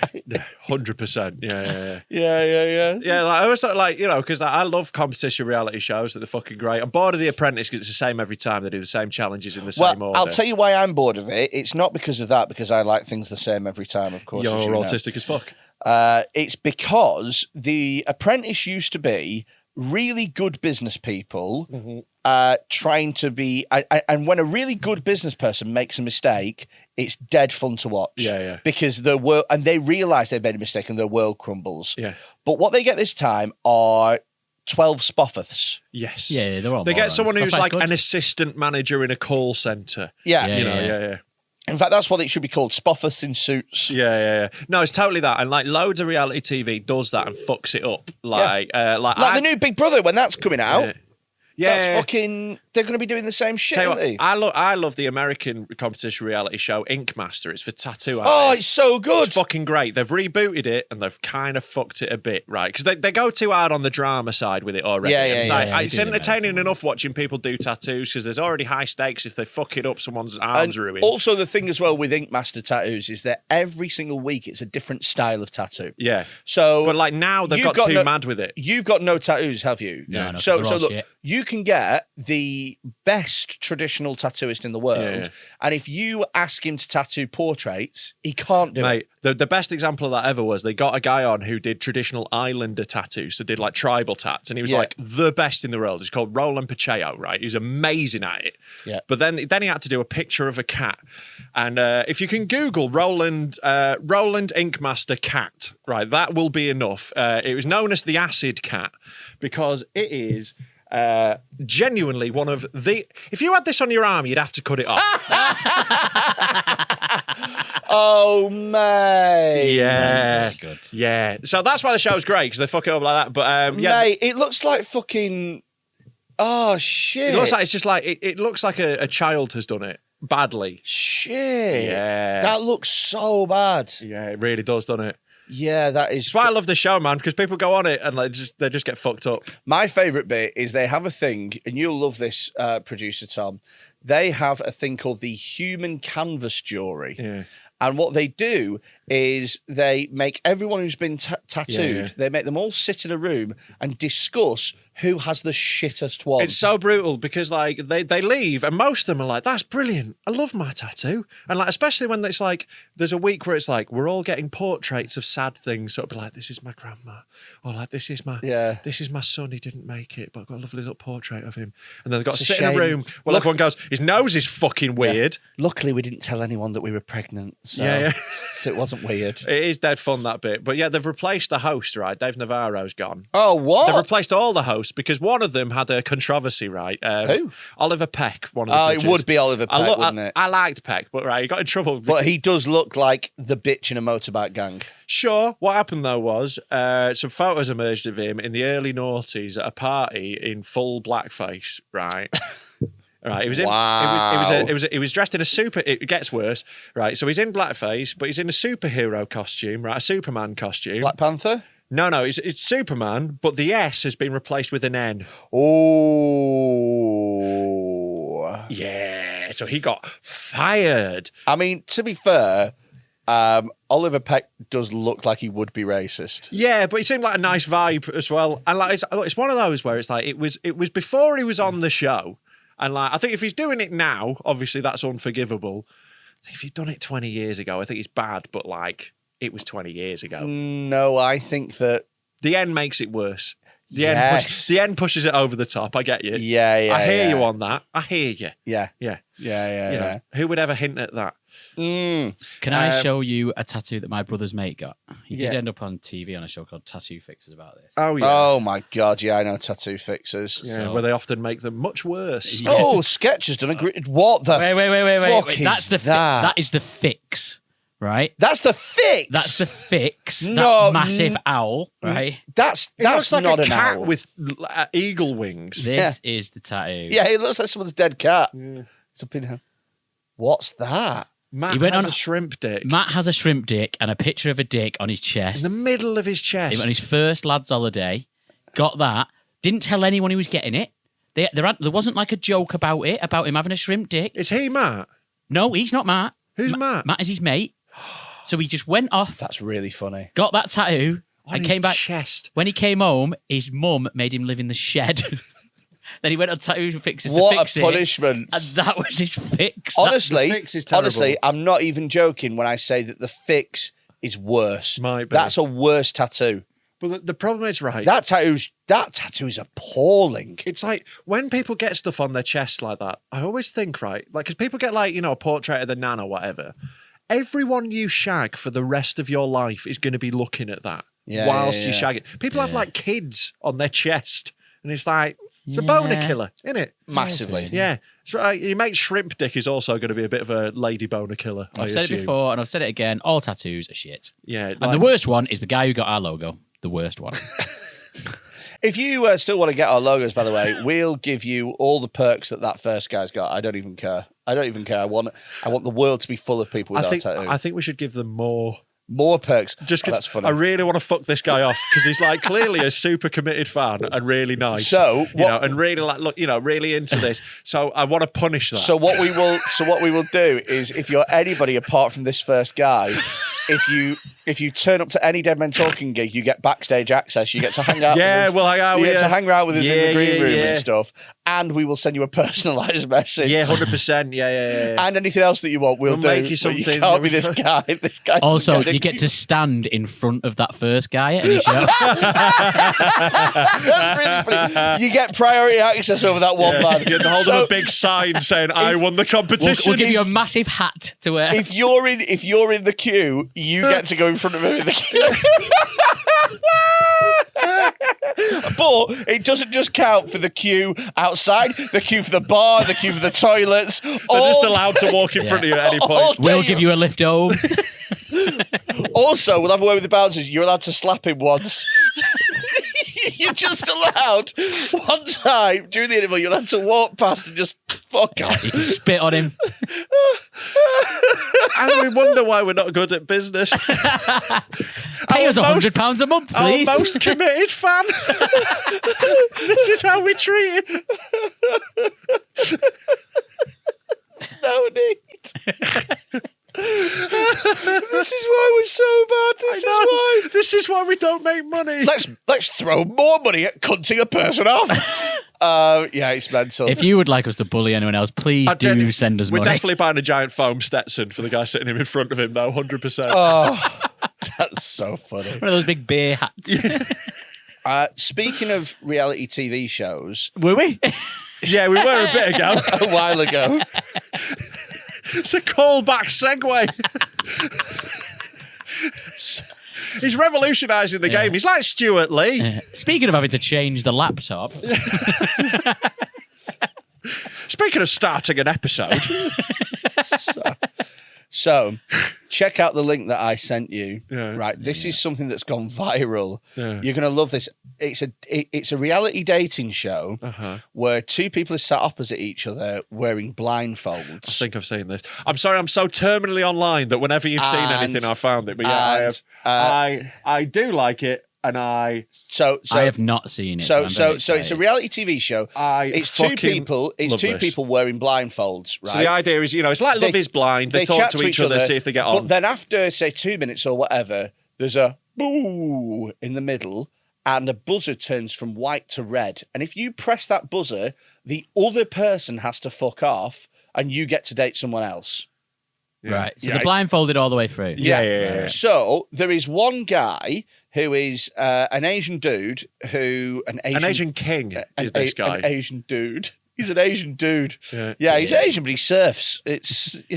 100%. Yeah. Yeah, like, I always thought, like, you know, because I love competition reality shows that are fucking great. I'm bored of The Apprentice because it's the same every time. They do the same challenges in the same order. I'll tell you why I'm bored of it. It's not because of that, because I like things the same every time, of course. You're autistic as fuck. It's because The Apprentice used to be really good business people trying to be, and when a really good business person makes a mistake, it's dead fun to watch. Yeah. Because and they realise they've made a mistake and their world crumbles. Yeah. But what they get this time are 12 spoffers. Yes. Yeah, they're all They get someone who's like good. an assistant manager in a call centre. Yeah. Yeah. In fact, that's what it should be called, spoffers in suits. Yeah. No, it's totally that. And like loads of reality TV does that and fucks it up. Like the new Big Brother, when that's coming out. Yeah. That's fucking, they're going to be doing the same shit, aren't they? I love the American competition reality show Ink Master. It's for tattoo artists. Oh, it's so good. It's fucking great. They've rebooted it and they've kind of fucked it a bit, right? Because they go too hard on the drama side with it already. It's entertaining enough watching people do tattoos because there's already high stakes. If they fuck it up, someone's arms ruined. Also, the thing as well with Ink Master tattoos is that every single week it's a different style of tattoo. Yeah. So, but like now they've got too mad with it. You've got no tattoos, have you? No. So look, you can get the best traditional tattooist in the world, and if you ask him to tattoo portraits, he can't do it. The best example of that ever was they got a guy on who did traditional Islander tattoos, so did like tribal tats, and he was like the best in the world. He's called Roland Pacheco, right? He's amazing at it. Yeah. But then he had to do a picture of a cat, and if you can Google Roland Ink Master cat, right, that will be enough. It was known as the acid cat because it is Genuinely one of the... If you had this on your arm, you'd have to cut it off. Oh, mate. Yeah. That's good. Yeah. So that's why the show's great, because they fuck it up like that. But Mate, it looks like fucking... Oh, shit. It looks like it's just like... It looks like a child has done it. Badly. Shit. Yeah. That looks so bad. Yeah, it really does, doesn't it? Yeah, that is... That's why I love this show, man, because people go on it and they just get fucked up. My favourite bit is they have a thing, and you'll love this, producer Tom. They have a thing called the human canvas jury. Yeah. And what they do is they make everyone who's been tattooed, they make them all sit in a room and discuss who has the shittest one. It's so brutal because like they leave and most of them are like, that's brilliant. I love my tattoo. And like, especially when it's like, there's a week where it's like, we're all getting portraits of sad things. So it'll be like, this is my grandma. Or like, this is my son. He didn't make it, but I've got a lovely little portrait of him. And then they've got to sit in a room. Well, everyone goes, his nose is fucking weird. Yeah. Luckily, we didn't tell anyone that we were pregnant. So, so it wasn't weird. It is dead fun, that bit. But yeah, they've replaced the host, right? Dave Navarro's gone. Oh, what? They've replaced all the hosts because one of them had a controversy, right? Who? Oliver Peck, one of the judges. It would be Oliver Peck, wouldn't it? I liked Peck, but right, he got in trouble. But he does look like the bitch in a motorbike gang. Sure. What happened, though, was some photos emerged of him in the early noughties at a party in full blackface, right? Right, he was in. Wow. He was dressed in a super. It gets worse, right? So he's in blackface, but he's in a superhero costume, right? A Superman costume. Black Panther? No, it's Superman, but the S has been replaced with an N. Oh, yeah. So he got fired. I mean, to be fair, Oliver Peck does look like he would be racist. Yeah, but he seemed like a nice vibe as well. And like, it's one of those where it's like it was before he was on the show. And like, I think if he's doing it now, obviously that's unforgivable. I think if he'd done it 20 years ago, I think it's bad, but like, it was 20 years ago. No, I think that... The N makes it worse. The N pushes it over the top. I get you. Yeah. I hear you on that. I hear you. Yeah. You know, who would ever hint at that? Can I show you a tattoo that my brother's mate got? He did end up on TV on a show called Tattoo Fixers about this. Oh, yeah. Oh, my God. Yeah, I know Tattoo Fixers. Yeah, where they often make them much worse. Yeah. Oh, Sketch has done a great... What the fuck is that? That is the fix, right? That's the fix? That's the fix. No, that massive owl, right? That's like not a an cat owl. with eagle wings. This is the tattoo. Yeah, it looks like someone's dead cat. It's up in here. What's that? Matt has a shrimp dick. Matt has a shrimp dick and a picture of a dick on his chest. In the middle of his chest. He went on his first lads' holiday. Got that. Didn't tell anyone he was getting it. There wasn't like a joke about him having a shrimp dick. Is he Matt? No, he's not Matt. Who's Matt? Matt is his mate. So he just went off. That's really funny. Got that tattoo and came back. Chest. When he came home, his mum made him live in the shed. Then he went on Tattoo Fixers to fix a punishment. And that was his fix. Honestly, the fix is terrible. Honestly, I'm not even joking when I say that the fix is worse. Might be. That's a worse tattoo. But the problem is, right, that tattoo is appalling. It's like when people get stuff on their chest like that, I always think, right, like, because people get like, a portrait of the nan or whatever. Everyone you shag for the rest of your life is going to be looking at that whilst you shag it. People have like kids on their chest, and it's like, it's a boner killer, isn't it? Massively. Yeah. So your mate Shrimp Dick is also going to be a bit of a lady boner killer. I've said it before and I've said it again. All tattoos are shit. Yeah. And the worst one is the guy who got our logo. The worst one. If you still want to get our logos, by the way, we'll give you all the perks that first guy's got. I don't even care. I want the world to be full of people with our tattoo. I think we should give them more perks. Just because that's funny. I really want to fuck this guy off because he's like clearly a super committed fan and really nice. So and really like look, really into this. So I want to punish that. So what we will do is, if you're anybody apart from this first guy, if you turn up to any Dead Men Talking gig, you get backstage access. You get to hang out. We'll hang out. You get to hang around with us in the green room and stuff, and we will send you a personalised message. 100%. Yeah. And anything else that you want, we'll do. Make you something. You can't be this guy. This guy. Also, you get to stand in front of that first guy at any show. That's really funny. You get priority access over that one man. You get to hold up a big sign saying, "I won the competition." We'll give you a massive hat to wear. If you're in the queue, you get to go in front of him in the queue. But it doesn't just count for the queue outside, the queue for the bar, the queue for the toilets. They're just allowed to walk in front of you at any point. We'll give you a lift home. Also, we'll have a word with the bouncers. You're allowed to slap him once. You're just allowed one time during the interval. You're allowed to walk past and just fuck off. You can spit on him. And we wonder why we're not good at business. Pay us £100 a month, please. Our most committed fan. This is how we treat him. No need. This is why we're so bad. This is why we don't make money. Let's throw more money at cutting a person off. Yeah, it's mental. If you would like us to bully anyone else, please do send us money. We're definitely buying a giant foam Stetson for the guy sitting in front of him, though, 100%. Oh, that's so funny. One of those big beer hats. Speaking of reality TV shows, Were we? Yeah, we were a bit ago. a while ago. It's a callback segue. He's revolutionising the game. He's like Stuart Lee. Speaking of having to change the laptop. Speaking of starting an episode. So, check out the link that I sent you. Yeah. Right, this is something that's gone viral. Yeah. You're going to love this. It's a reality dating show where two people are sat opposite each other wearing blindfolds. I think I've seen this. I'm sorry, I'm so terminally online that whenever you've seen anything, I found it. But yeah, I do like it. And I have not seen it. So it's a reality TV show. It's two people wearing blindfolds, right? So the idea is, it's like Love is Blind. They talk to each other, see if they get on. But then after, say, 2 minutes or whatever, there's a boo in the middle, and the buzzer turns from white to red. And if you press that buzzer, the other person has to fuck off, and you get to date someone else. Yeah. Right. So they're blindfolded all the way through. Yeah. So there is one guy who is an Asian dude an Asian king is this guy. An Asian dude. He's an Asian dude. Yeah, he's Asian, but he surfs. It's, He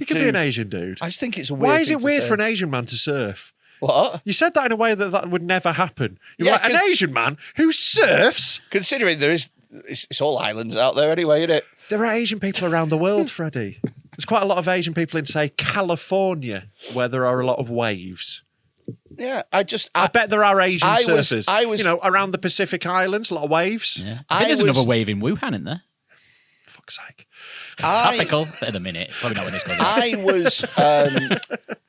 can be an Asian dude. I just think it's a weird Why is thing it weird to for say. an Asian man to surf? What? You said that in a way that would never happen. You're Yeah, like, an Asian man who surfs? Considering it's all islands out there anyway, isn't it? There are Asian people around the world, Freddie. There's quite a lot of Asian people in, say, California, where there are a lot of waves. Yeah, I bet there are Asian surfers. I was around the Pacific Islands, a lot of waves. Yeah. I think there's another wave in Wuhan, isn't there? Fuck's sake. Topical at the minute. Probably not when this goes on.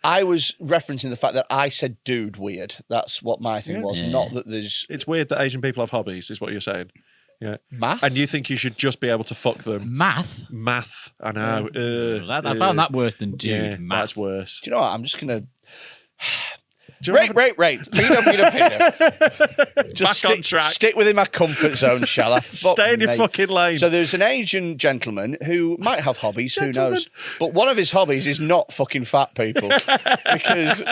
I was referencing the fact that I said dude weird. That's what my thing was. Yeah. Not that there's... It's weird that Asian people have hobbies, is what you're saying. Yeah. Math? And you think you should just be able to fuck them. Math? I know. I found that worse than dude. Yeah, math. that's worse. Do you know what? I'm just going to... Rate. Peter. Just Back on track. Stick within my comfort zone, shall I? Stay in your fucking lane. So there's an Asian gentleman who might have hobbies, who knows? But one of his hobbies is not fucking fat people. Because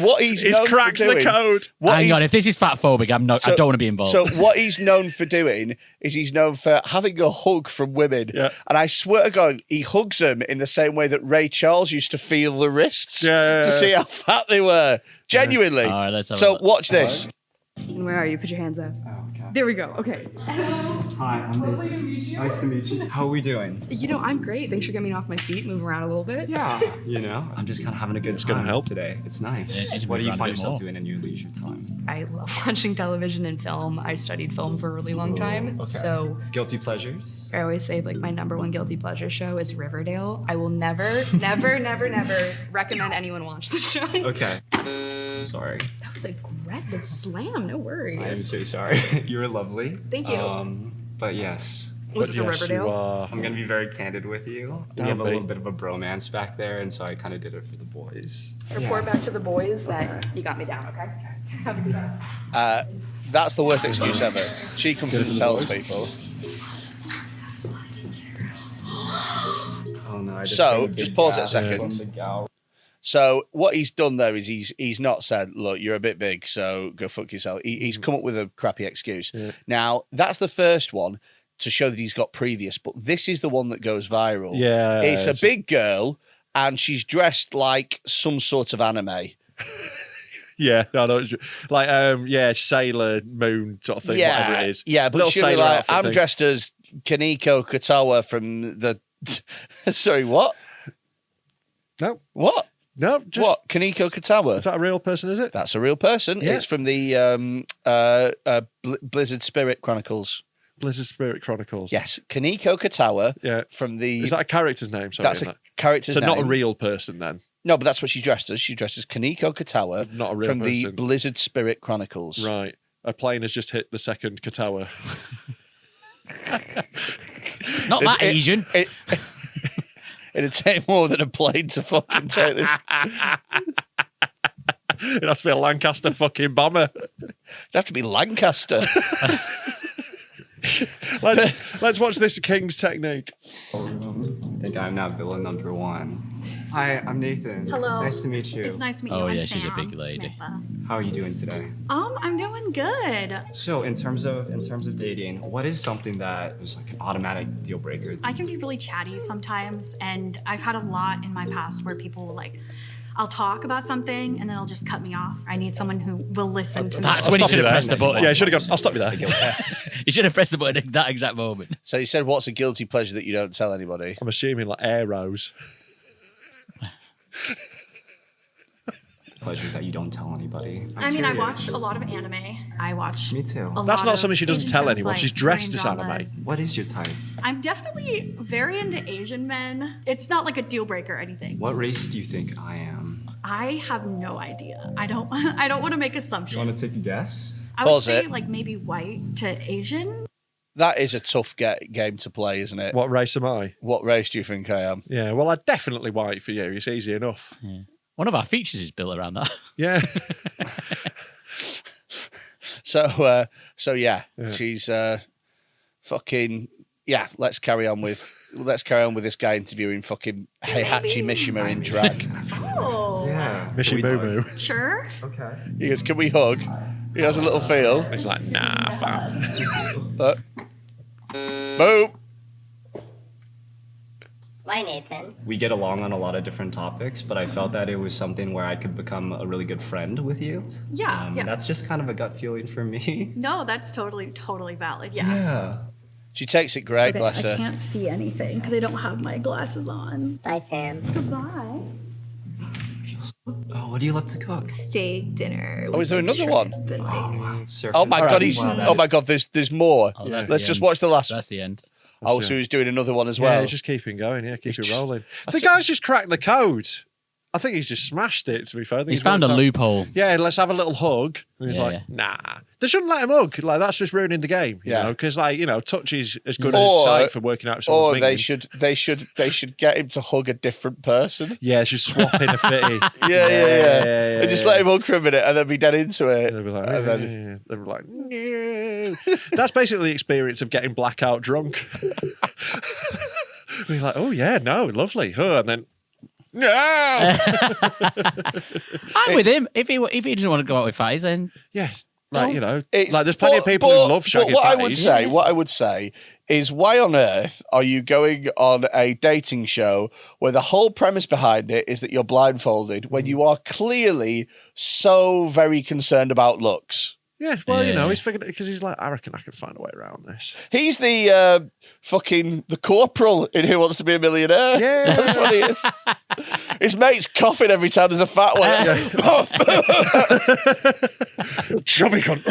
what he's known cracked for doing... the code. Hang on, if this is fat phobic, I don't want to be involved. So what he's known for doing is he's known for having a hug from women. Yeah. And I swear to God, he hugs them in the same way that Ray Charles used to feel the wrists to see how fat they were. Genuinely. All right, let's have a so look. watch this. Where are you? Put your hands up. Oh, okay. There we go. Okay. Hi, I'm Lovely to meet you. Nice to meet you. How are we doing? I'm great. Thanks for getting me off my feet, move around a little bit. Yeah. I'm just kind of having a good time gonna help. today. It's nice. Yeah, just What do move you around find a bit yourself more. doing in your leisure time? I love watching television and film. I studied film for a really long time. Okay. So Guilty pleasures? I always say my number one guilty pleasure show is Riverdale. I will never recommend anyone watch the show. Okay. Sorry. That was aggressive slam. No worries. I am so sorry. You're lovely. Thank you. But yes. Was it the Yes, Riverdale? you are. I'm going to be very candid with you. We have a little bit of a bromance back there, and so I kind of did it for the boys. Report back to the boys that you got me down, okay? Have a good night. That's the worst excuse ever. She comes in and tells people. Oh no, I just So, made a big just pause it a gap second. from the gal. So what he's done there is he's not said, look, you're a bit big, so go fuck yourself. He's come up with a crappy excuse. Yeah. Now, that's the first one to show that he's got previous, but this is the one that goes viral. Yeah. It's a big girl, and she's dressed like some sort of anime. Yeah, no, no, like Sailor Moon sort of thing, whatever it is. Yeah, but Little she'll be sailor like, outfit I'm thing. dressed as Kaneko Katawa from the. Sorry, what? No, What? no, just What? Kaneko Katawa? is that a real person? Is it? That's a real person. Yeah. It's from the Blizzard Spirit Chronicles. Blizzard Spirit Chronicles. Yes, Kaneko Katawa. Yeah. From the. Is that a character's name? Sorry, That's isn't a it? character's So name. not a real person then. No, but that's what she's dressed as. She's dressed as Kaneko Katawa. Not a real from the person. Blizzard Spirit Chronicles. Right. A plane has just hit the second Katawa. Not that Asian. It'd take more than a plane to fucking take this. It has to be a Lancaster fucking bomber. It'd have to be Lancaster. Let's watch this King's technique. I think I'm now villain number 1. Hi, I'm Nathan. Hello. It's nice to meet you. It's nice to meet you. Oh, I'm yeah, she's a Sam big lady. Smitha. How are you doing today? I'm doing good. So, in terms of dating, what is something that is like an automatic deal breaker? I can be really chatty sometimes, and I've had a lot in my past where people will I'll talk about something and then they'll just cut me off. I need someone who will listen to me. That's when you should have pressed the button. Yeah, you should have gone. I'll stop you there. You should have pressed the button at that exact moment. So you said, what's a guilty pleasure that you don't tell anybody? I'm assuming like arrows. Pleasure that you don't tell anybody. I mean, I watch a lot of anime. I watch. Me too. That's not something she doesn't tell anyone. She's dressed as anime. What is your type? I'm definitely very into Asian men. It's not like a deal breaker or anything. What race do you think I am? I have no idea. I don't want to make assumptions. You want to take a guess? I would Pause say it. like maybe white to Asian. That is a tough game to play, isn't it? What race am I? What race do you think I am? Yeah, well, I'm definitely white for you. It's easy enough. Yeah. One of our features is built around that. Yeah. So yeah, she's fucking yeah. Let's carry on with this guy interviewing fucking Heihachi Mishima in drag. Oh. Yeah. Mishi Moo Moo. Sure. Okay. He goes, "Can we hug?" He has a little feel. He's like, nah, fam. Boom. Why, Nathan? We get along on a lot of different topics, but I felt that it was something where I could become a really good friend with you. Yeah, yeah. That's just kind of a gut feeling for me. No, that's totally valid. Yeah. Yeah. She takes it great, bless her. I can't see anything because I don't have my glasses on. Bye, Sam. Goodbye. Oh, what do you love to cook? Steak dinner. Oh, is there another one? Surf Oh my and- god, he's. Wow, that Oh my god, there's more. Oh, that's Let's the just end. watch the last. That's the end. Oh, so he's doing another one as Yeah, well. he's just keeping going. Yeah, keep He's it just- rolling. The guy's just cracked the code. I think he's just smashed it, to be fair. I think He's found a worked out- loophole. Yeah, let's have a little hug. And he's Yeah, like, yeah. nah. They shouldn't let him hug. Like, that's just ruining the game, you Yeah. know? Because, like, you know, touch is as good as Or- sight for working out if someone's Or they minging. should get him to hug a different person. Yeah, just swap in a fitty. Yeah. And just let him hug for a minute and then be dead into it. They'll be like, And then- "Yeah." They'll be like, no. That's basically the experience of getting blackout drunk. We're like, oh, yeah, no, lovely. Oh, and then, no. I'm with him. If he doesn't want to go out with fatties, then Yeah. Like, you know, It's- like there's plenty of people who love shagging what fatties. I would say is, why on earth are you going on a dating show where the whole premise behind it is that you're blindfolded when you are clearly so very concerned about looks? Yeah, well, you know, Yeah. he's figured it because he's like, I reckon I can find a way around this. He's the the corporal in Who Wants to Be a Millionaire. Yeah. That's what he is. His mate's coughing every time there's a fat one. Chubby cunt.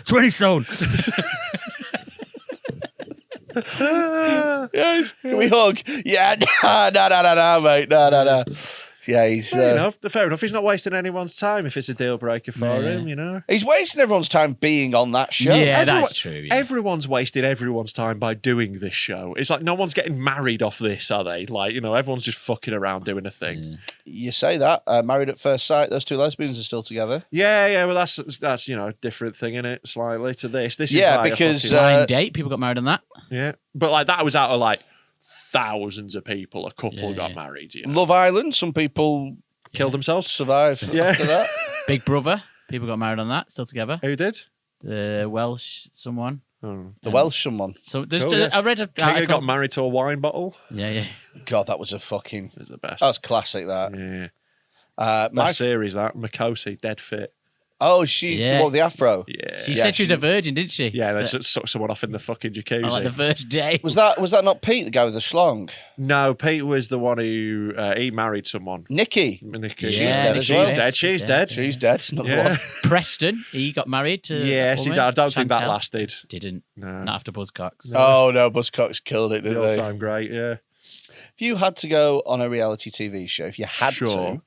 20 stone. Yes. Can we hug? Yeah, no, mate. No. Yeah, he's Fair enough. Fair enough. He's not wasting anyone's time if it's a deal breaker for him, you know? he's wasting everyone's time being on that show. Yeah, Everyone- that's true. Yeah. Everyone's wasting everyone's time by doing this show. It's like no one's getting married off this, are they? Like, you know, everyone's just fucking around doing a thing. You say that. Married at First Sight, those two lesbians are still together. Yeah, well, that's you know, a different thing, in it, slightly to this. This is Yeah, like a because, fucking- Blind date. People got married on that. yeah, but like that was out of like thousands of people. A couple Yeah, got yeah. married. You know? Love Island, some people Killed themselves. survive after that. Big Brother. People got married on that. Still together. Who did? The Welsh someone. Oh. The Welsh someone. So there's. Oh, yeah. I read a. Kinga article- got married to a wine bottle. Yeah. God, that was a fucking... It was the best. That was classic, that. Yeah. My series, that Makosi, dead fit. Oh, the afro. Yeah. She said she was a virgin, didn't she? Yeah, they just sucked someone off in the fucking jacuzzi. Oh, like the first day. Was that not Pete, the guy with the schlong? No, Pete was the one who he married someone. Nikki. Nikki. She's dead as well. She's dead. She's dead. Another one. Preston, he got married to. Yes, he did. I don't think that lasted. Didn't. No. Not after Buzzcocks. Oh no, Buzzcocks killed it, didn't they? All-time great, yeah. If you had to go on a reality TV show, if you had to,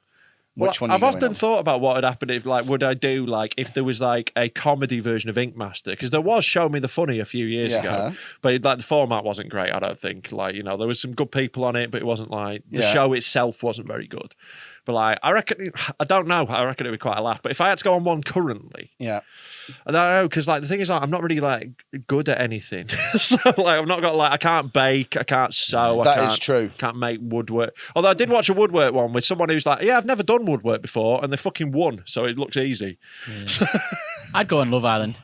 which one? I've often thought about what would happen if, would I do if there was a comedy version of Ink Master? Because there was Show Me the Funny a few years ago, but the format wasn't great. I don't think. There was some good people on it, but it wasn't the show itself wasn't very good. But I reckon, I don't know. I reckon it'd be quite a laugh. But if I had to go on one currently, I don't know, because the thing is, I'm not really good at anything. So I've not got I can't bake, I can't sew. That is true. Can't make woodwork. Although I did watch a woodwork one with someone who's I've never done woodwork before, and they fucking won, so it looks easy. Yeah. I'd go on Love Island.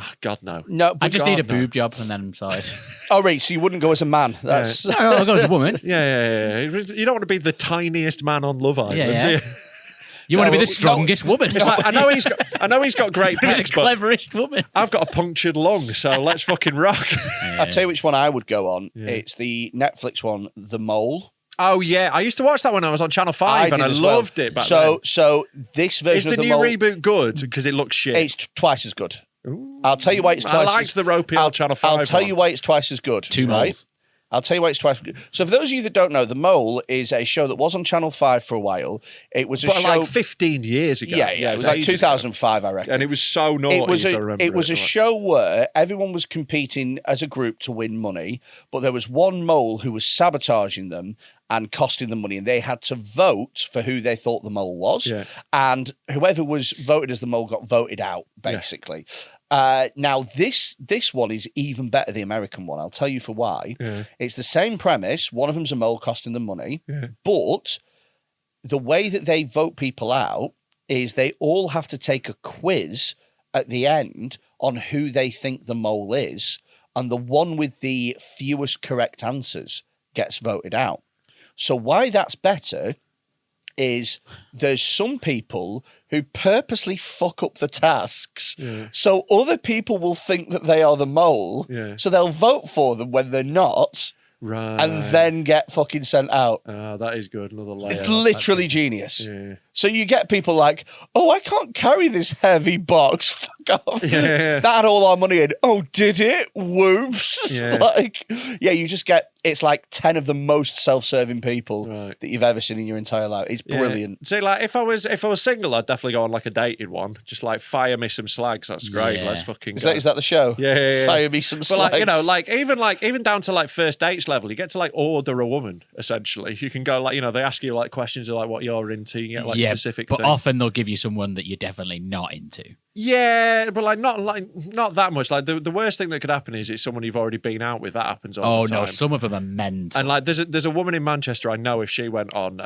Oh, God, no. No, I just need a boob job and then I'm sorted. Oh, right, so you wouldn't go as a man. That's No, I'll go as a woman. Yeah. You don't want to be the tiniest man on Love Island, do you? You want to be the strongest woman. It's I know he's got great pecs, the cleverest woman. I've got a punctured lung, so let's fucking rock. I'll tell you which one I would go on. Yeah. It's the Netflix one, The Mole. Oh yeah, I used to watch that when I was on Channel 5 and I loved it back then. So this version of The Mole... Is the new reboot good? Because it looks shit. It's twice as good. Ooh. I'll tell you why it's twice I liked the ropey old Channel 5 I'll tell you why it's twice as good. Two moles. I'll tell you why it's twice as good. So for those of you that don't know, The Mole is a show that was on Channel 5 for a while. It was a show... 15 years ago. Yeah, it was 2005, I reckon. And it was so naughty, It was a show where everyone was competing as a group to win money, but there was one mole who was sabotaging them and costing them money, and they had to vote for who they thought the mole was. Yeah. And whoever was voted as the mole got voted out, basically. Yeah. Now, this one is even better, the American one. I'll tell you for why. Yeah. It's the same premise. One of them's a mole costing them money. Yeah. But the way that they vote people out is they all have to take a quiz at the end on who they think the mole is. And the one with the fewest correct answers gets voted out. So why that's better is there's some people who purposely fuck up the tasks so other people will think that they are the mole, so they'll vote for them when they're not, and then get fucking sent out. That is good. Another layer. It's literally genius. Yeah. So you get people like, oh, I can't carry this heavy box. Fuck off. Yeah. That had all our money in. Oh, did it? Whoops. Yeah. You just get, it's like 10 of the most self-serving people that you've ever seen in your entire life. It's brilliant. See, if I was single, I'd definitely go on a dated one. Just fire me some slags. That's great. Let's fucking go. Is that the show? Yeah. Fire me some slags. But even down to first dates level, you get to order a woman, essentially. You can go they ask you questions of what you're into. You get specific but things. Often they'll give you someone that you're definitely not into. Yeah, but not that much. The worst thing that could happen is it's someone you've already been out with. That happens all the time. Oh no, some of them are mental. And there's a woman in Manchester I know, if she went on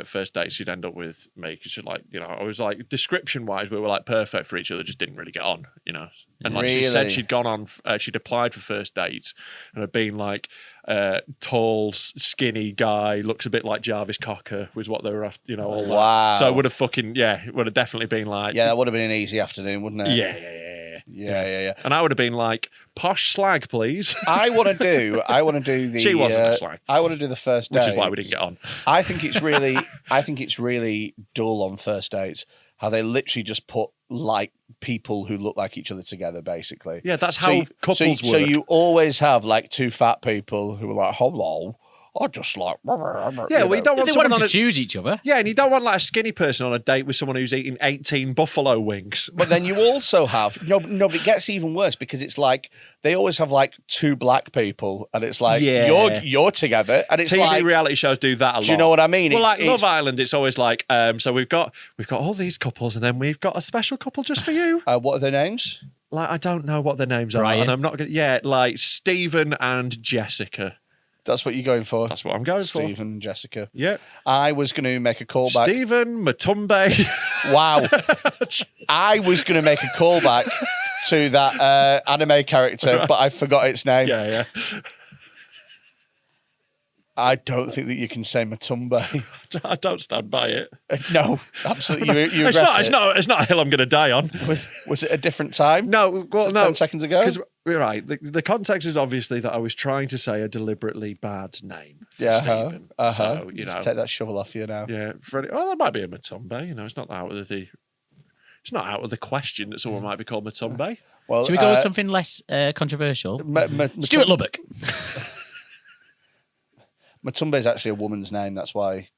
first dates, she'd end up with me because she's I was description wise, we were perfect for each other, just didn't really get on, And she said she'd gone on, she'd applied for first dates and had been tall, skinny guy, looks a bit like Jarvis Cocker, was what they were after, all that. Wow. So it would have it would have definitely been that would have been an easy afternoon, wouldn't it? Yeah. And I would have been posh slag, please. I want to do the. She wasn't a slag. I want to do the first date, which is why we didn't get on. I think it's really dull on first dates. How they literally just put people who look like each other together, basically. Yeah, that's how couples work. So you always have two fat people who are hello. I just Yeah, well, you don't want someone to choose each other. Yeah, and you don't want a skinny person on a date with someone who's eating 18 buffalo wings. But then you also have but it gets even worse because it's they always have two black people, and it's you're together, and it's TV reality shows do that a lot. Do you know what I mean? Well, Love Island, it's always so we've got all these couples, and then we've got a special couple just for you. What are their names? I don't know what their names are, and I'm not gonna. Yeah, Stephen and Jessica. That's what you're going for? That's what I'm going for. Stephen and Jessica. Yeah. I was going to make a callback. Stephen Matumbe. Wow. I was going to make a callback to that anime character, but I forgot its name. Yeah. I don't think that you can say Matumbe. I don't stand by it. No, absolutely. You It's not a hill I'm going to die on. Was it a different time? No, well, no. 10 seconds ago? Because, right, the context is obviously that I was trying to say a deliberately bad name for Stephen. So, you know. Just take that shovel off you now. Yeah, Freddie. Oh, that might be a Matumbe. You know, it's not out of the question that someone might be called Matumbe. Well, should we go with something less controversial? Stuart Lubbock. Matumbe is actually a woman's name. That's why.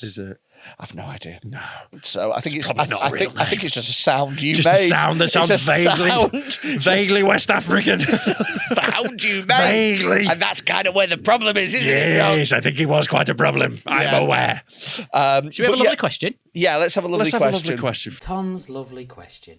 Is it? I've no idea. No. So I think it's probably not a real I think it's just a sound you just made. a sound that sounds vaguely West African. Sound you made. Vaguely. And that's kind of where the problem is, isn't it? Yes, I think it was quite a problem. I'm aware. Should we have a lovely question? Yeah, let's have a lovely question. Tom's lovely question.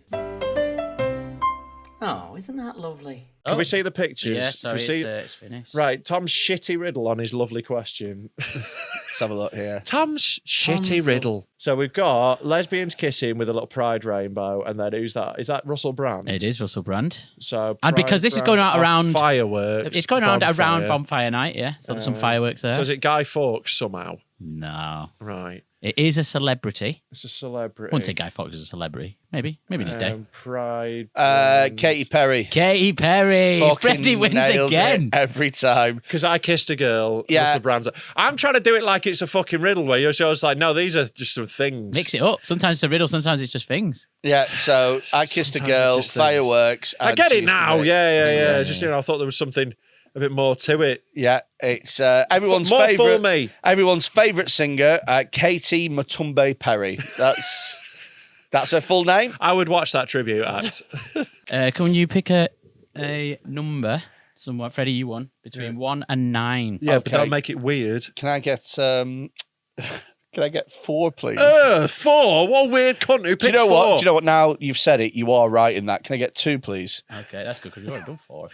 Oh, isn't that lovely? Can we see the pictures? Yeah, sorry, it's finished. Right, Tom's shitty riddle on his lovely question. Let's have a look here. Tom's shitty riddle. So we've got lesbians kissing with a little pride rainbow, and then who's that? Is that Russell Brand? It is Russell Brand. So and because this is going out around fireworks, it's going around bonfire night. Yeah, so there's some fireworks there. So is it Guy Fawkes somehow? No. Right. It is a celebrity. It's a celebrity. I wouldn't say Guy Fawkes is a celebrity. Maybe in his day. Pride. Katy Perry. Katy Perry. Fucking Freddie wins nailed again. it every time. Because I kissed a girl. Yeah. Russell Brand's. I'm trying to do it like it's a fucking riddle where you're just like, no, these are just some things. Mix it up. Sometimes it's a riddle, sometimes it's just things. Yeah, so I kissed a girl, fireworks. I get it now. Yeah. Just, yeah. I thought there was something a bit more to it. Yeah, it's everyone's More favourite. for me. Everyone's favourite singer, Katy Matumbe Perry. That's her full name. I would watch that tribute act. Can you pick a number? Somewhat, Freddie, you won between 1 and 9. Yeah, Okay. but that'll make it weird. Can I get 4, please? 4? What a weird cunt who picked Do you know 4? what? Do you know what? Now you've said it, you are right in that. Can I get 2, please? Okay, that's good because you've already done 4.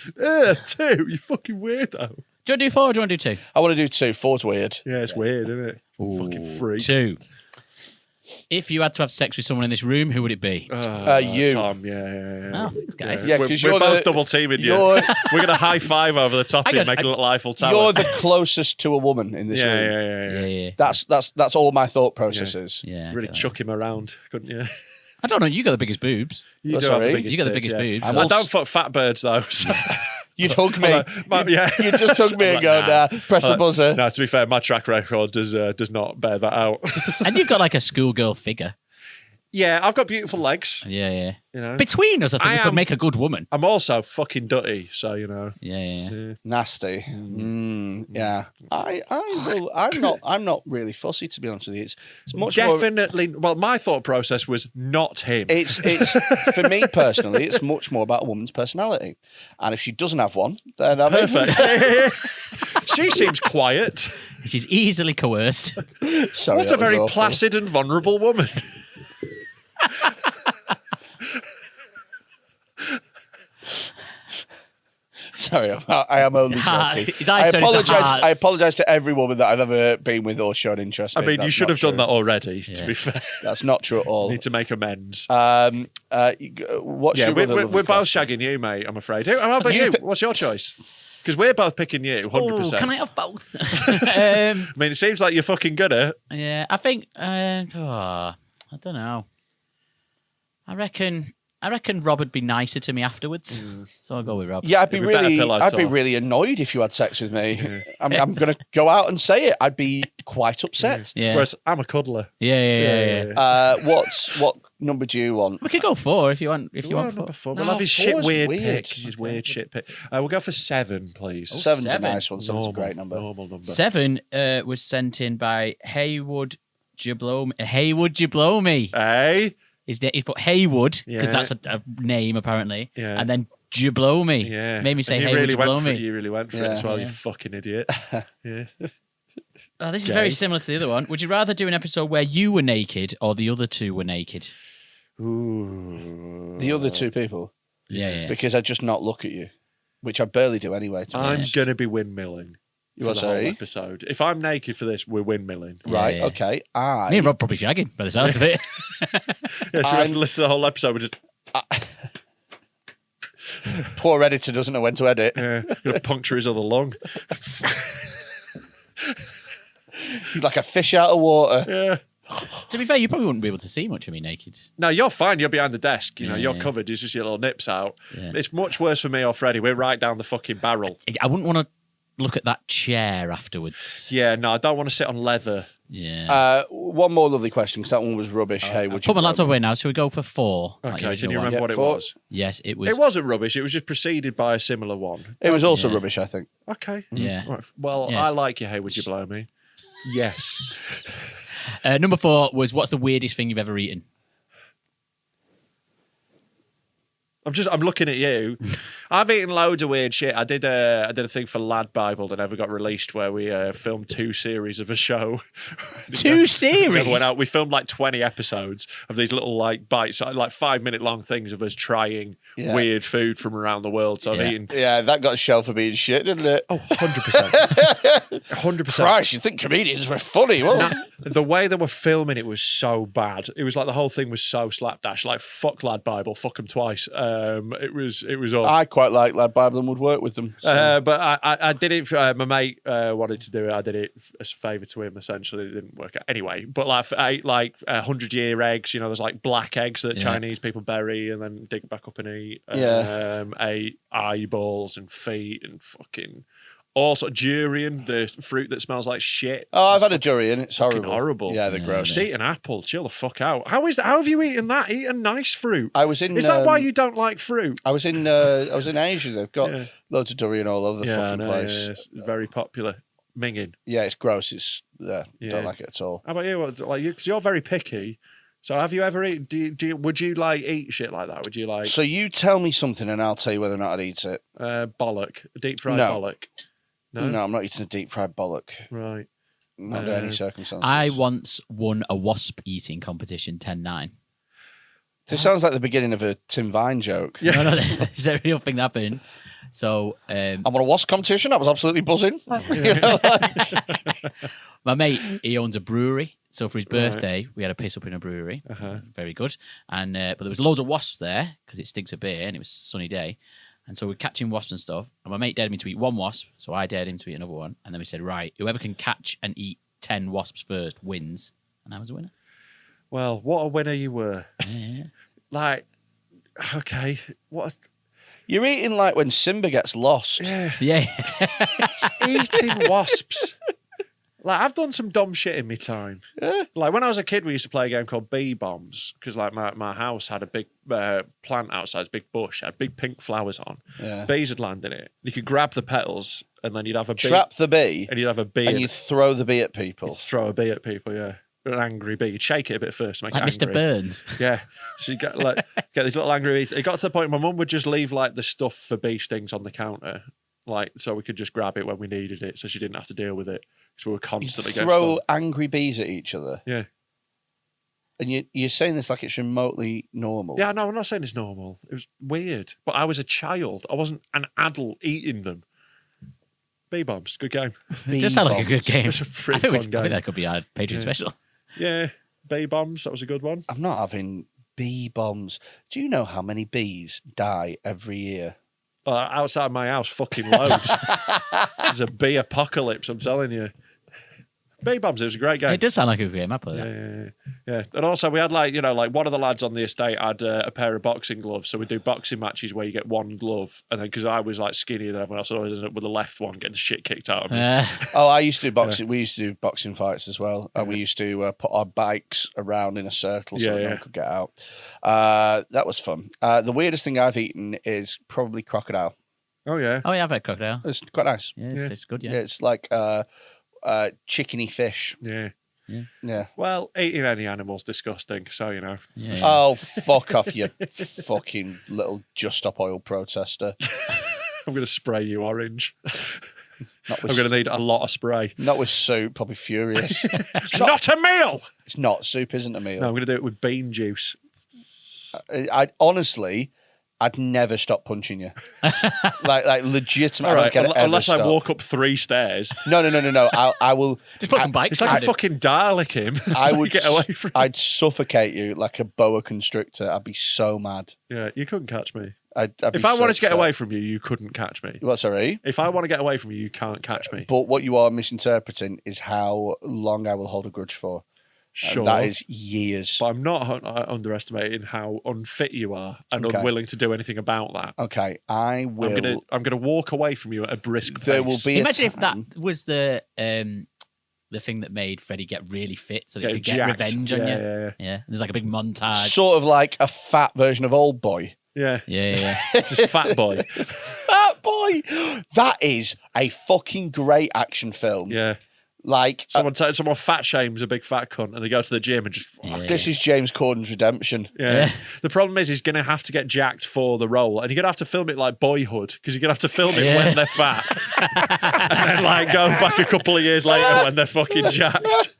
2? You fucking weirdo. Do you want to do 4 or do you want to do 2? I want to do 2. 4's weird. Yeah, it's weird, isn't it? Fucking freak. 2. If you had to have sex with someone in this room, who would it be? You. Tom, yeah. Oh, thanks, guys. Yeah, we're 'cause you're both the- double teaming you. We're going to high five over the top and make it look like Eiffel Tower. You're the closest to a woman in this room. Yeah. That's all my thought process is. Yeah. Really chuck him around, couldn't you? I don't know. You got the biggest boobs. You do sorry? have the biggest You got the tits, biggest boobs. I don't fuck fat birds, though. So. You'd hug me. Yeah. You just hug me and go, press the buzzer. No, to be fair, my track record does not bear that out. And you've got like a schoolgirl figure. Yeah, I've got beautiful legs. Yeah. You know, Between us, I think we could make a good woman. I'm also fucking dutty, so you know. Yeah. Nasty. Yeah. I'm not really fussy, to be honest with you. It's much Definitely. Well, my thought process was not him. It's for me personally, it's much more about a woman's personality. And if she doesn't have one, then perfect. She seems quiet. She's easily coerced. Sorry, what a very awful. placid and vulnerable woman. Sorry, I am only joking. His eyes turn into hearts. I apologise to every woman that I've ever been with or shown interest in. I mean, you That's should not have done true. that already, to be fair. That's not true at all. Need to make amends. What's Yeah, your other lovely we're both question? shagging you, mate, I'm afraid. How about you? What's your choice? Because we're both picking you, 100%. Oh, can I have both? I mean, it seems like you're fucking good at it. Yeah, I think. I don't know. I reckon Rob would be nicer to me afterwards, so I'll go with Rob. Yeah, I'd be It'd be better pillow I'd be talk. really annoyed if you had sex with me. I'm going to go out and say it. I'd be quite upset. Yeah. Whereas I'm a cuddler. Yeah. What number do you want? We could go 4 if you want. If you want 4. Number 4. No, We'll have his 4's shit weird weird. pick. His weird shit pick. We'll go for 7, please. 7's a 7. nice one. 7's a great number. Normal number. 7 was sent in by Haywood Jablomi. Haywood Jablomi. Hey? He's put Haywood because Yeah. that's a name apparently, Yeah. and then Jablomi. Yeah. Made me say And you Haywood really went for it. Jablomi. You really went for it Yeah. as well, you Yeah. fucking idiot. Yeah. Oh, this is Gay. very similar to the other one. Would you rather do an episode where you were naked or the other 2 were naked? Ooh. The other 2 people. Yeah. Because I just not look at you, which I barely do anyway. To be I'm honest. going to be windmilling You for are the whole sorry? episode. If I'm naked for this, we're windmilling. Right, Yeah. okay. Me and Rob probably shagging by the sounds of it. Yeah, so we have to listen to the whole episode. We're just Poor editor doesn't know when to edit. going to puncture his other lung. Like a fish out of water. Yeah. To be fair, you probably wouldn't be able to see much of me naked. No, you're fine. You're behind the desk. You're covered. It's just your little nips out. Yeah. It's much worse for me or Freddie. We're right down the fucking barrel. I wouldn't want to look at that chair afterwards. Yeah, no, I don't want to sit on leather. Yeah. One more lovely question, because that one was rubbish. Hey, would Put my laptop away now. Shall we go for 4? Okay, can you remember what it was? Yes, it was. It wasn't rubbish. It was just preceded by a similar one. It was also rubbish, I think. Okay. Yeah. Right. Well, Yes. I like you. Hey, would you blow me? Yes. Number 4 was, what's the weirdest thing you've ever eaten? I'm looking at you. I've eaten loads of weird shit. I did a thing for Lad Bible that never got released where we filmed 2 series of a show. 2 series? We went out. We filmed like 20 episodes of these little like bites, like 5-minute long things of us trying weird food from around the world. So I've eaten. Yeah, that got a shell for being shit, didn't it? Oh, 100%. 100%. Christ, you think comedians were funny? Well, the way they were filming it was so bad. It was like the whole thing was so slapdash. Like, fuck Lad Bible, fuck them twice. It was awful. I quite like Lad Bible and would work with them. So. But I did it. My mate wanted to do it. I did it as a favour to him. Essentially, it didn't work out anyway. But like, I ate like 100-year eggs. There's like black eggs that Chinese people bury and then dig back up and eat. Ate eyeballs and feet and fucking also durian, the fruit that smells like shit. Oh, I've had a durian. It's horrible. Yeah, they're gross. Just eat an apple. Chill the fuck out. How have you eaten that? Eat a nice fruit. I was in. Is that why you don't like fruit? I was in Asia. They've got loads of durian all over the fucking place. Yeah, it's very popular. Minging. Yeah, it's gross. It's don't like it at all. How about you? Because you're very picky. So have you ever eaten? Would you like eat shit like that? Would you like? So you tell me something and I'll tell you whether or not I'd eat it. Bollock, deep fried bollock. No, I'm not eating a deep fried bollock. Right. Not under any circumstances. I once won a wasp eating competition 10-9. This sounds like the beginning of a Tim Vine joke. Yeah. No, is that a real thing that happened? So I'm on a wasp competition. I was absolutely buzzing. My mate, he owns a brewery. So for his birthday, we had a piss up in a brewery. Very good. And but there was loads of wasps there because it stinks of beer and it was a sunny day. And so we're catching wasps and stuff. And my mate dared me to eat 1 wasp, so I dared him to eat another one. And then we said, right, whoever can catch and eat 10 wasps first wins. And I was a winner. Well, what a winner you were. Yeah. Like, okay, what? You're eating like when Simba gets lost. Yeah. Eating wasps. Like, I've done some dumb shit in my time. Yeah. Like, when I was a kid, we used to play a game called Bee Bombs because, like, my house had a big plant outside, a big bush, had big pink flowers on. Yeah. Bees would land in it. You could grab the petals and then you'd have a bee. Trap the bee. And you'd have a bee. And you throw the bee at people. You'd throw a bee at people, yeah. An angry bee. You'd shake it a bit first to make Like it angry. Mr. Burns. Yeah. So you get these little angry bees. It got to the point my mum would just leave like the stuff for bee stings on the counter, like so we could just grab it when we needed it, so she didn't have to deal with it because we were constantly getting throw stung. angry bees at each other. Yeah. And you're saying this like it's remotely normal. Yeah, no, I'm not saying it's normal. It was weird, but I was a child. I wasn't an adult eating them. Bee Bombs, good game. It does sound like a good game. It's a pretty I think fun game. that could be our Patreon special. Yeah, Bee Bombs, that was a good one. I'm not having bee bombs. Do you know how many bees die every year? Outside my house, fucking loads. There's a bee apocalypse, I'm telling you. Bee Bombs, it was a great game. It does sound like a good game. I play that. Yeah. And also we had like one of the lads on the estate had a pair of boxing gloves. So we do boxing matches where you get one glove. And then because I was like skinnier than everyone else, I always ended up with the left one getting the shit kicked out of me. Oh, I used to do boxing. We used to do boxing fights as well. And we used to put our bikes around in a circle so no one could get out. That was fun. The weirdest thing I've eaten is probably crocodile. Oh, yeah. Oh, yeah, I've had crocodile. It's quite nice. Yeah, it's good, yeah. It's like chickeny fish. Yeah. Well, eating any animal's disgusting, so you know. Yeah. Oh, fuck off, you fucking little Just Stop Oil protester. I'm going to spray you orange. I'm going to need a lot of spray. Not with soup, I'll be furious. It's not a meal! It's not. Soup isn't a meal. No, I'm going to do it with bean juice. I'd never stop punching you. like legitimately. All right, unless I walk up 3 stairs. No. I will. Just put some bikes. It's like a fucking Dalek him. I would get away from. I'd suffocate you like a boa constrictor. I'd be so mad. Yeah, you couldn't catch me. If I wanted to get away from you, you couldn't catch me. What, sorry? If I want to get away from you, you can't catch me. But what you are misinterpreting is how long I will hold a grudge for. Sure. That is years. But I'm not underestimating how unfit you are and unwilling to do anything about that. Okay, I will. I'm gonna walk away from you at a brisk pace. There will be. Imagine if that was the thing that made Freddy get really fit, so they could get revenge on you. Yeah. There's like a big montage, sort of like a fat version of Old Boy. Yeah. Just Fat Boy. Fat Boy. That is a fucking great action film. Yeah. Like someone fat shames a big fat cunt, and they go to the gym and just. This is James Corden's redemption. Yeah. The problem is he's going to have to get jacked for the role, and you're going to have to film it like Boyhood, because you're going to have to film it when they're fat, and then like go back a couple of years later when they're fucking jacked,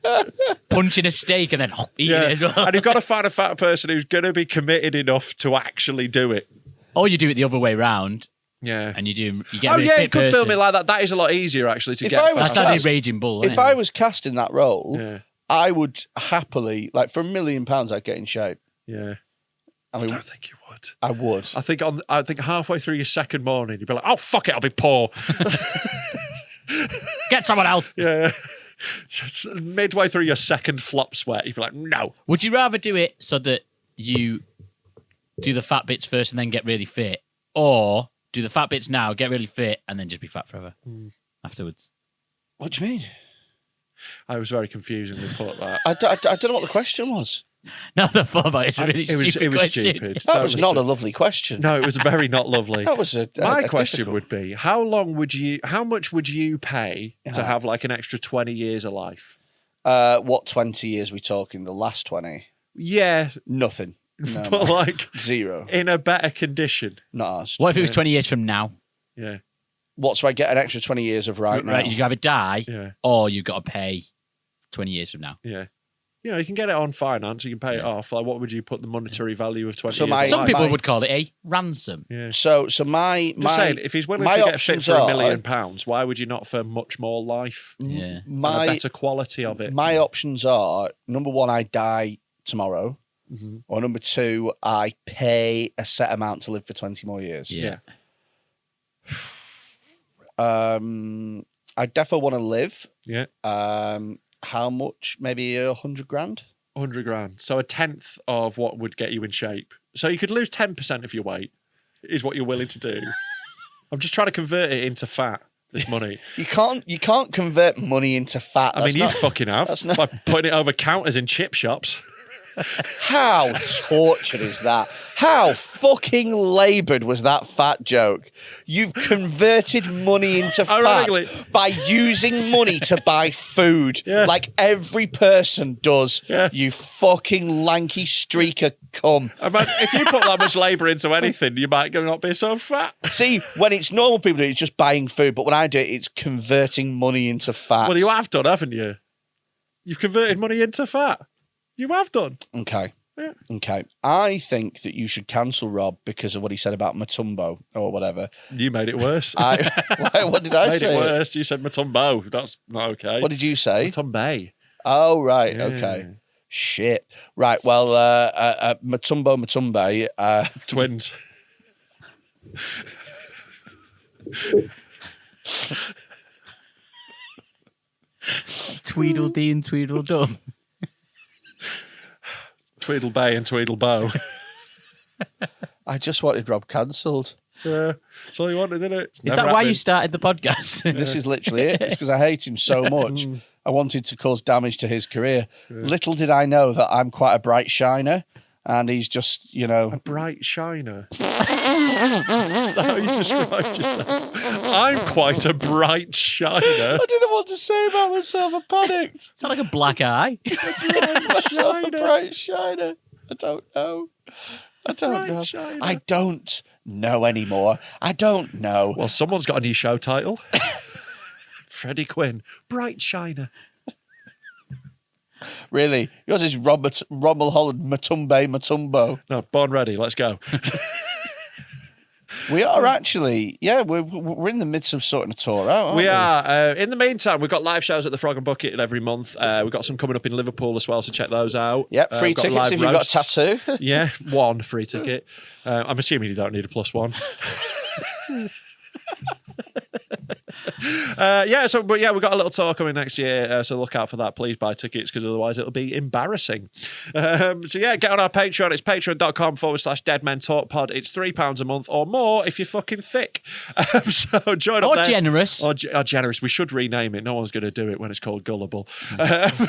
punching a steak and then eat it as well. And you've got to find a fat person who's going to be committed enough to actually do it. Or you do it the other way round. Yeah, and you get a really fit you could person. film it like that. That is a lot easier actually to get. That's how they Raging Bull. If I was cast in that role, I would happily, like, for £1 million, I'd get in shape. Yeah, I mean, I don't think you would. I would. I think halfway through your second morning, you'd be like, "Oh fuck it, I'll be poor." Get someone else. Yeah. Just midway through your second flop sweat, you'd be like, "No." Would you rather do it so that you do the fat bits first and then get really fit, or do the fat bits now, get really fit, and then just be fat forever afterwards? What do you mean? I was very confusingly put that. I don't know what the question was. No, the thought about it's a really stupid question. Stupid. That was not a lovely question. No, it was very not lovely. That was my question would be: how much would you pay to have like an extra 20 years of life? What 20 years we talking? The last 20? Yeah, nothing. No, but like zero in a better condition. Not asked. What if it was 20 years from now? Yeah. What, so I get an extra 20 years of now? Right, you either die or you've got to pay 20 years from now. Yeah. You know, you can get it on finance, you can pay it off. Like, what would you put the monetary value of 20 years? Some people would call it a ransom. Yeah. So my just saying, if he's willing to get fit for £1 million, why would you not for much more life? Yeah. And a better quality of it. My options are, number one, I die tomorrow. Mm-hmm. Or number two, I pay a set amount to live for 20 more years. Yeah. I definitely want to live. Yeah. How much? Maybe 100 grand? 100 grand. So a tenth of what would get you in shape. So you could lose 10% of your weight, is what you're willing to do. I'm just trying to convert it into fat, this money. You can't convert money into fat. I mean, you fucking have. By putting it over counters in chip shops. How tortured is that? How fucking laboured was that fat joke? You've converted money into fat by using money to buy food, like every person does. Yeah. You fucking lanky streaker cum. I mean, if you put that much labour into anything, you might not be so fat. See, when it's normal people do it, it's just buying food, but when I do it, it's converting money into fat. Well, you have done, haven't you? You've converted money into fat. You have done. Okay. Yeah. Okay. I think that you should cancel Rob because of what he said about Matumbo or whatever. You made it worse. What did I say? Made it worse. You said Matumbo. That's not okay. What did you say? Matumbe. Oh, right. Yeah. Okay. Shit. Right. Well, Matumbe. Twins. Tweedledee and Tweedledum. Tweedlebay and Tweedlebow. I just wanted Rob cancelled. Yeah, that's all you wanted, isn't it? Is that why you started the podcast? This is literally it. It's because I hate him so much. I wanted to cause damage to his career. Yeah. Little did I know that I'm quite a bright shiner, and he's just, A bright shiner? Is that how you described yourself? I'm quite a bright shiner. I didn't know what to say about myself. I panicked. It's like a black eye. A bright shiner. I don't know. I don't know anymore. I don't know. Well, someone's got a new show title. Freddy Quinne, Bright Shiner. Really? Yours is Mulholland, Matumbo. No, Born Ready, let's go. We are actually, we're in the midst of sorting a tour out, aren't we? We are. In the meantime, we've got live shows at the Frog and Bucket every month. We've got some coming up in Liverpool as well, so check those out. Yep, free tickets if you've got a tattoo. Yeah, one free ticket. I'm assuming you don't need a plus one. We've got a little tour coming next year, so look out for that. Please buy tickets, because otherwise it'll be embarrassing. Get on our Patreon. It's patreon.com/deadmentalkpod. It's £3 a month or more if you're fucking thick. So join up there. Generous. Or generous. We should rename it. No one's going to do it when it's called Gullible.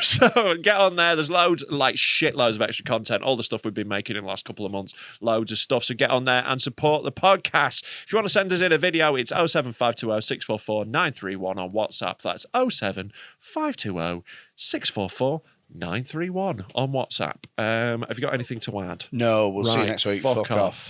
So get on there. There's loads, like shitloads of extra content. All the stuff we've been making in the last couple of months. Loads of stuff. So get on there and support the podcast. If you want to send us in a video, it's 07520 644 931 on WhatsApp. That's 07520 644 931 on WhatsApp. Have you got anything to add? No, we'll see you next week. Fuck off.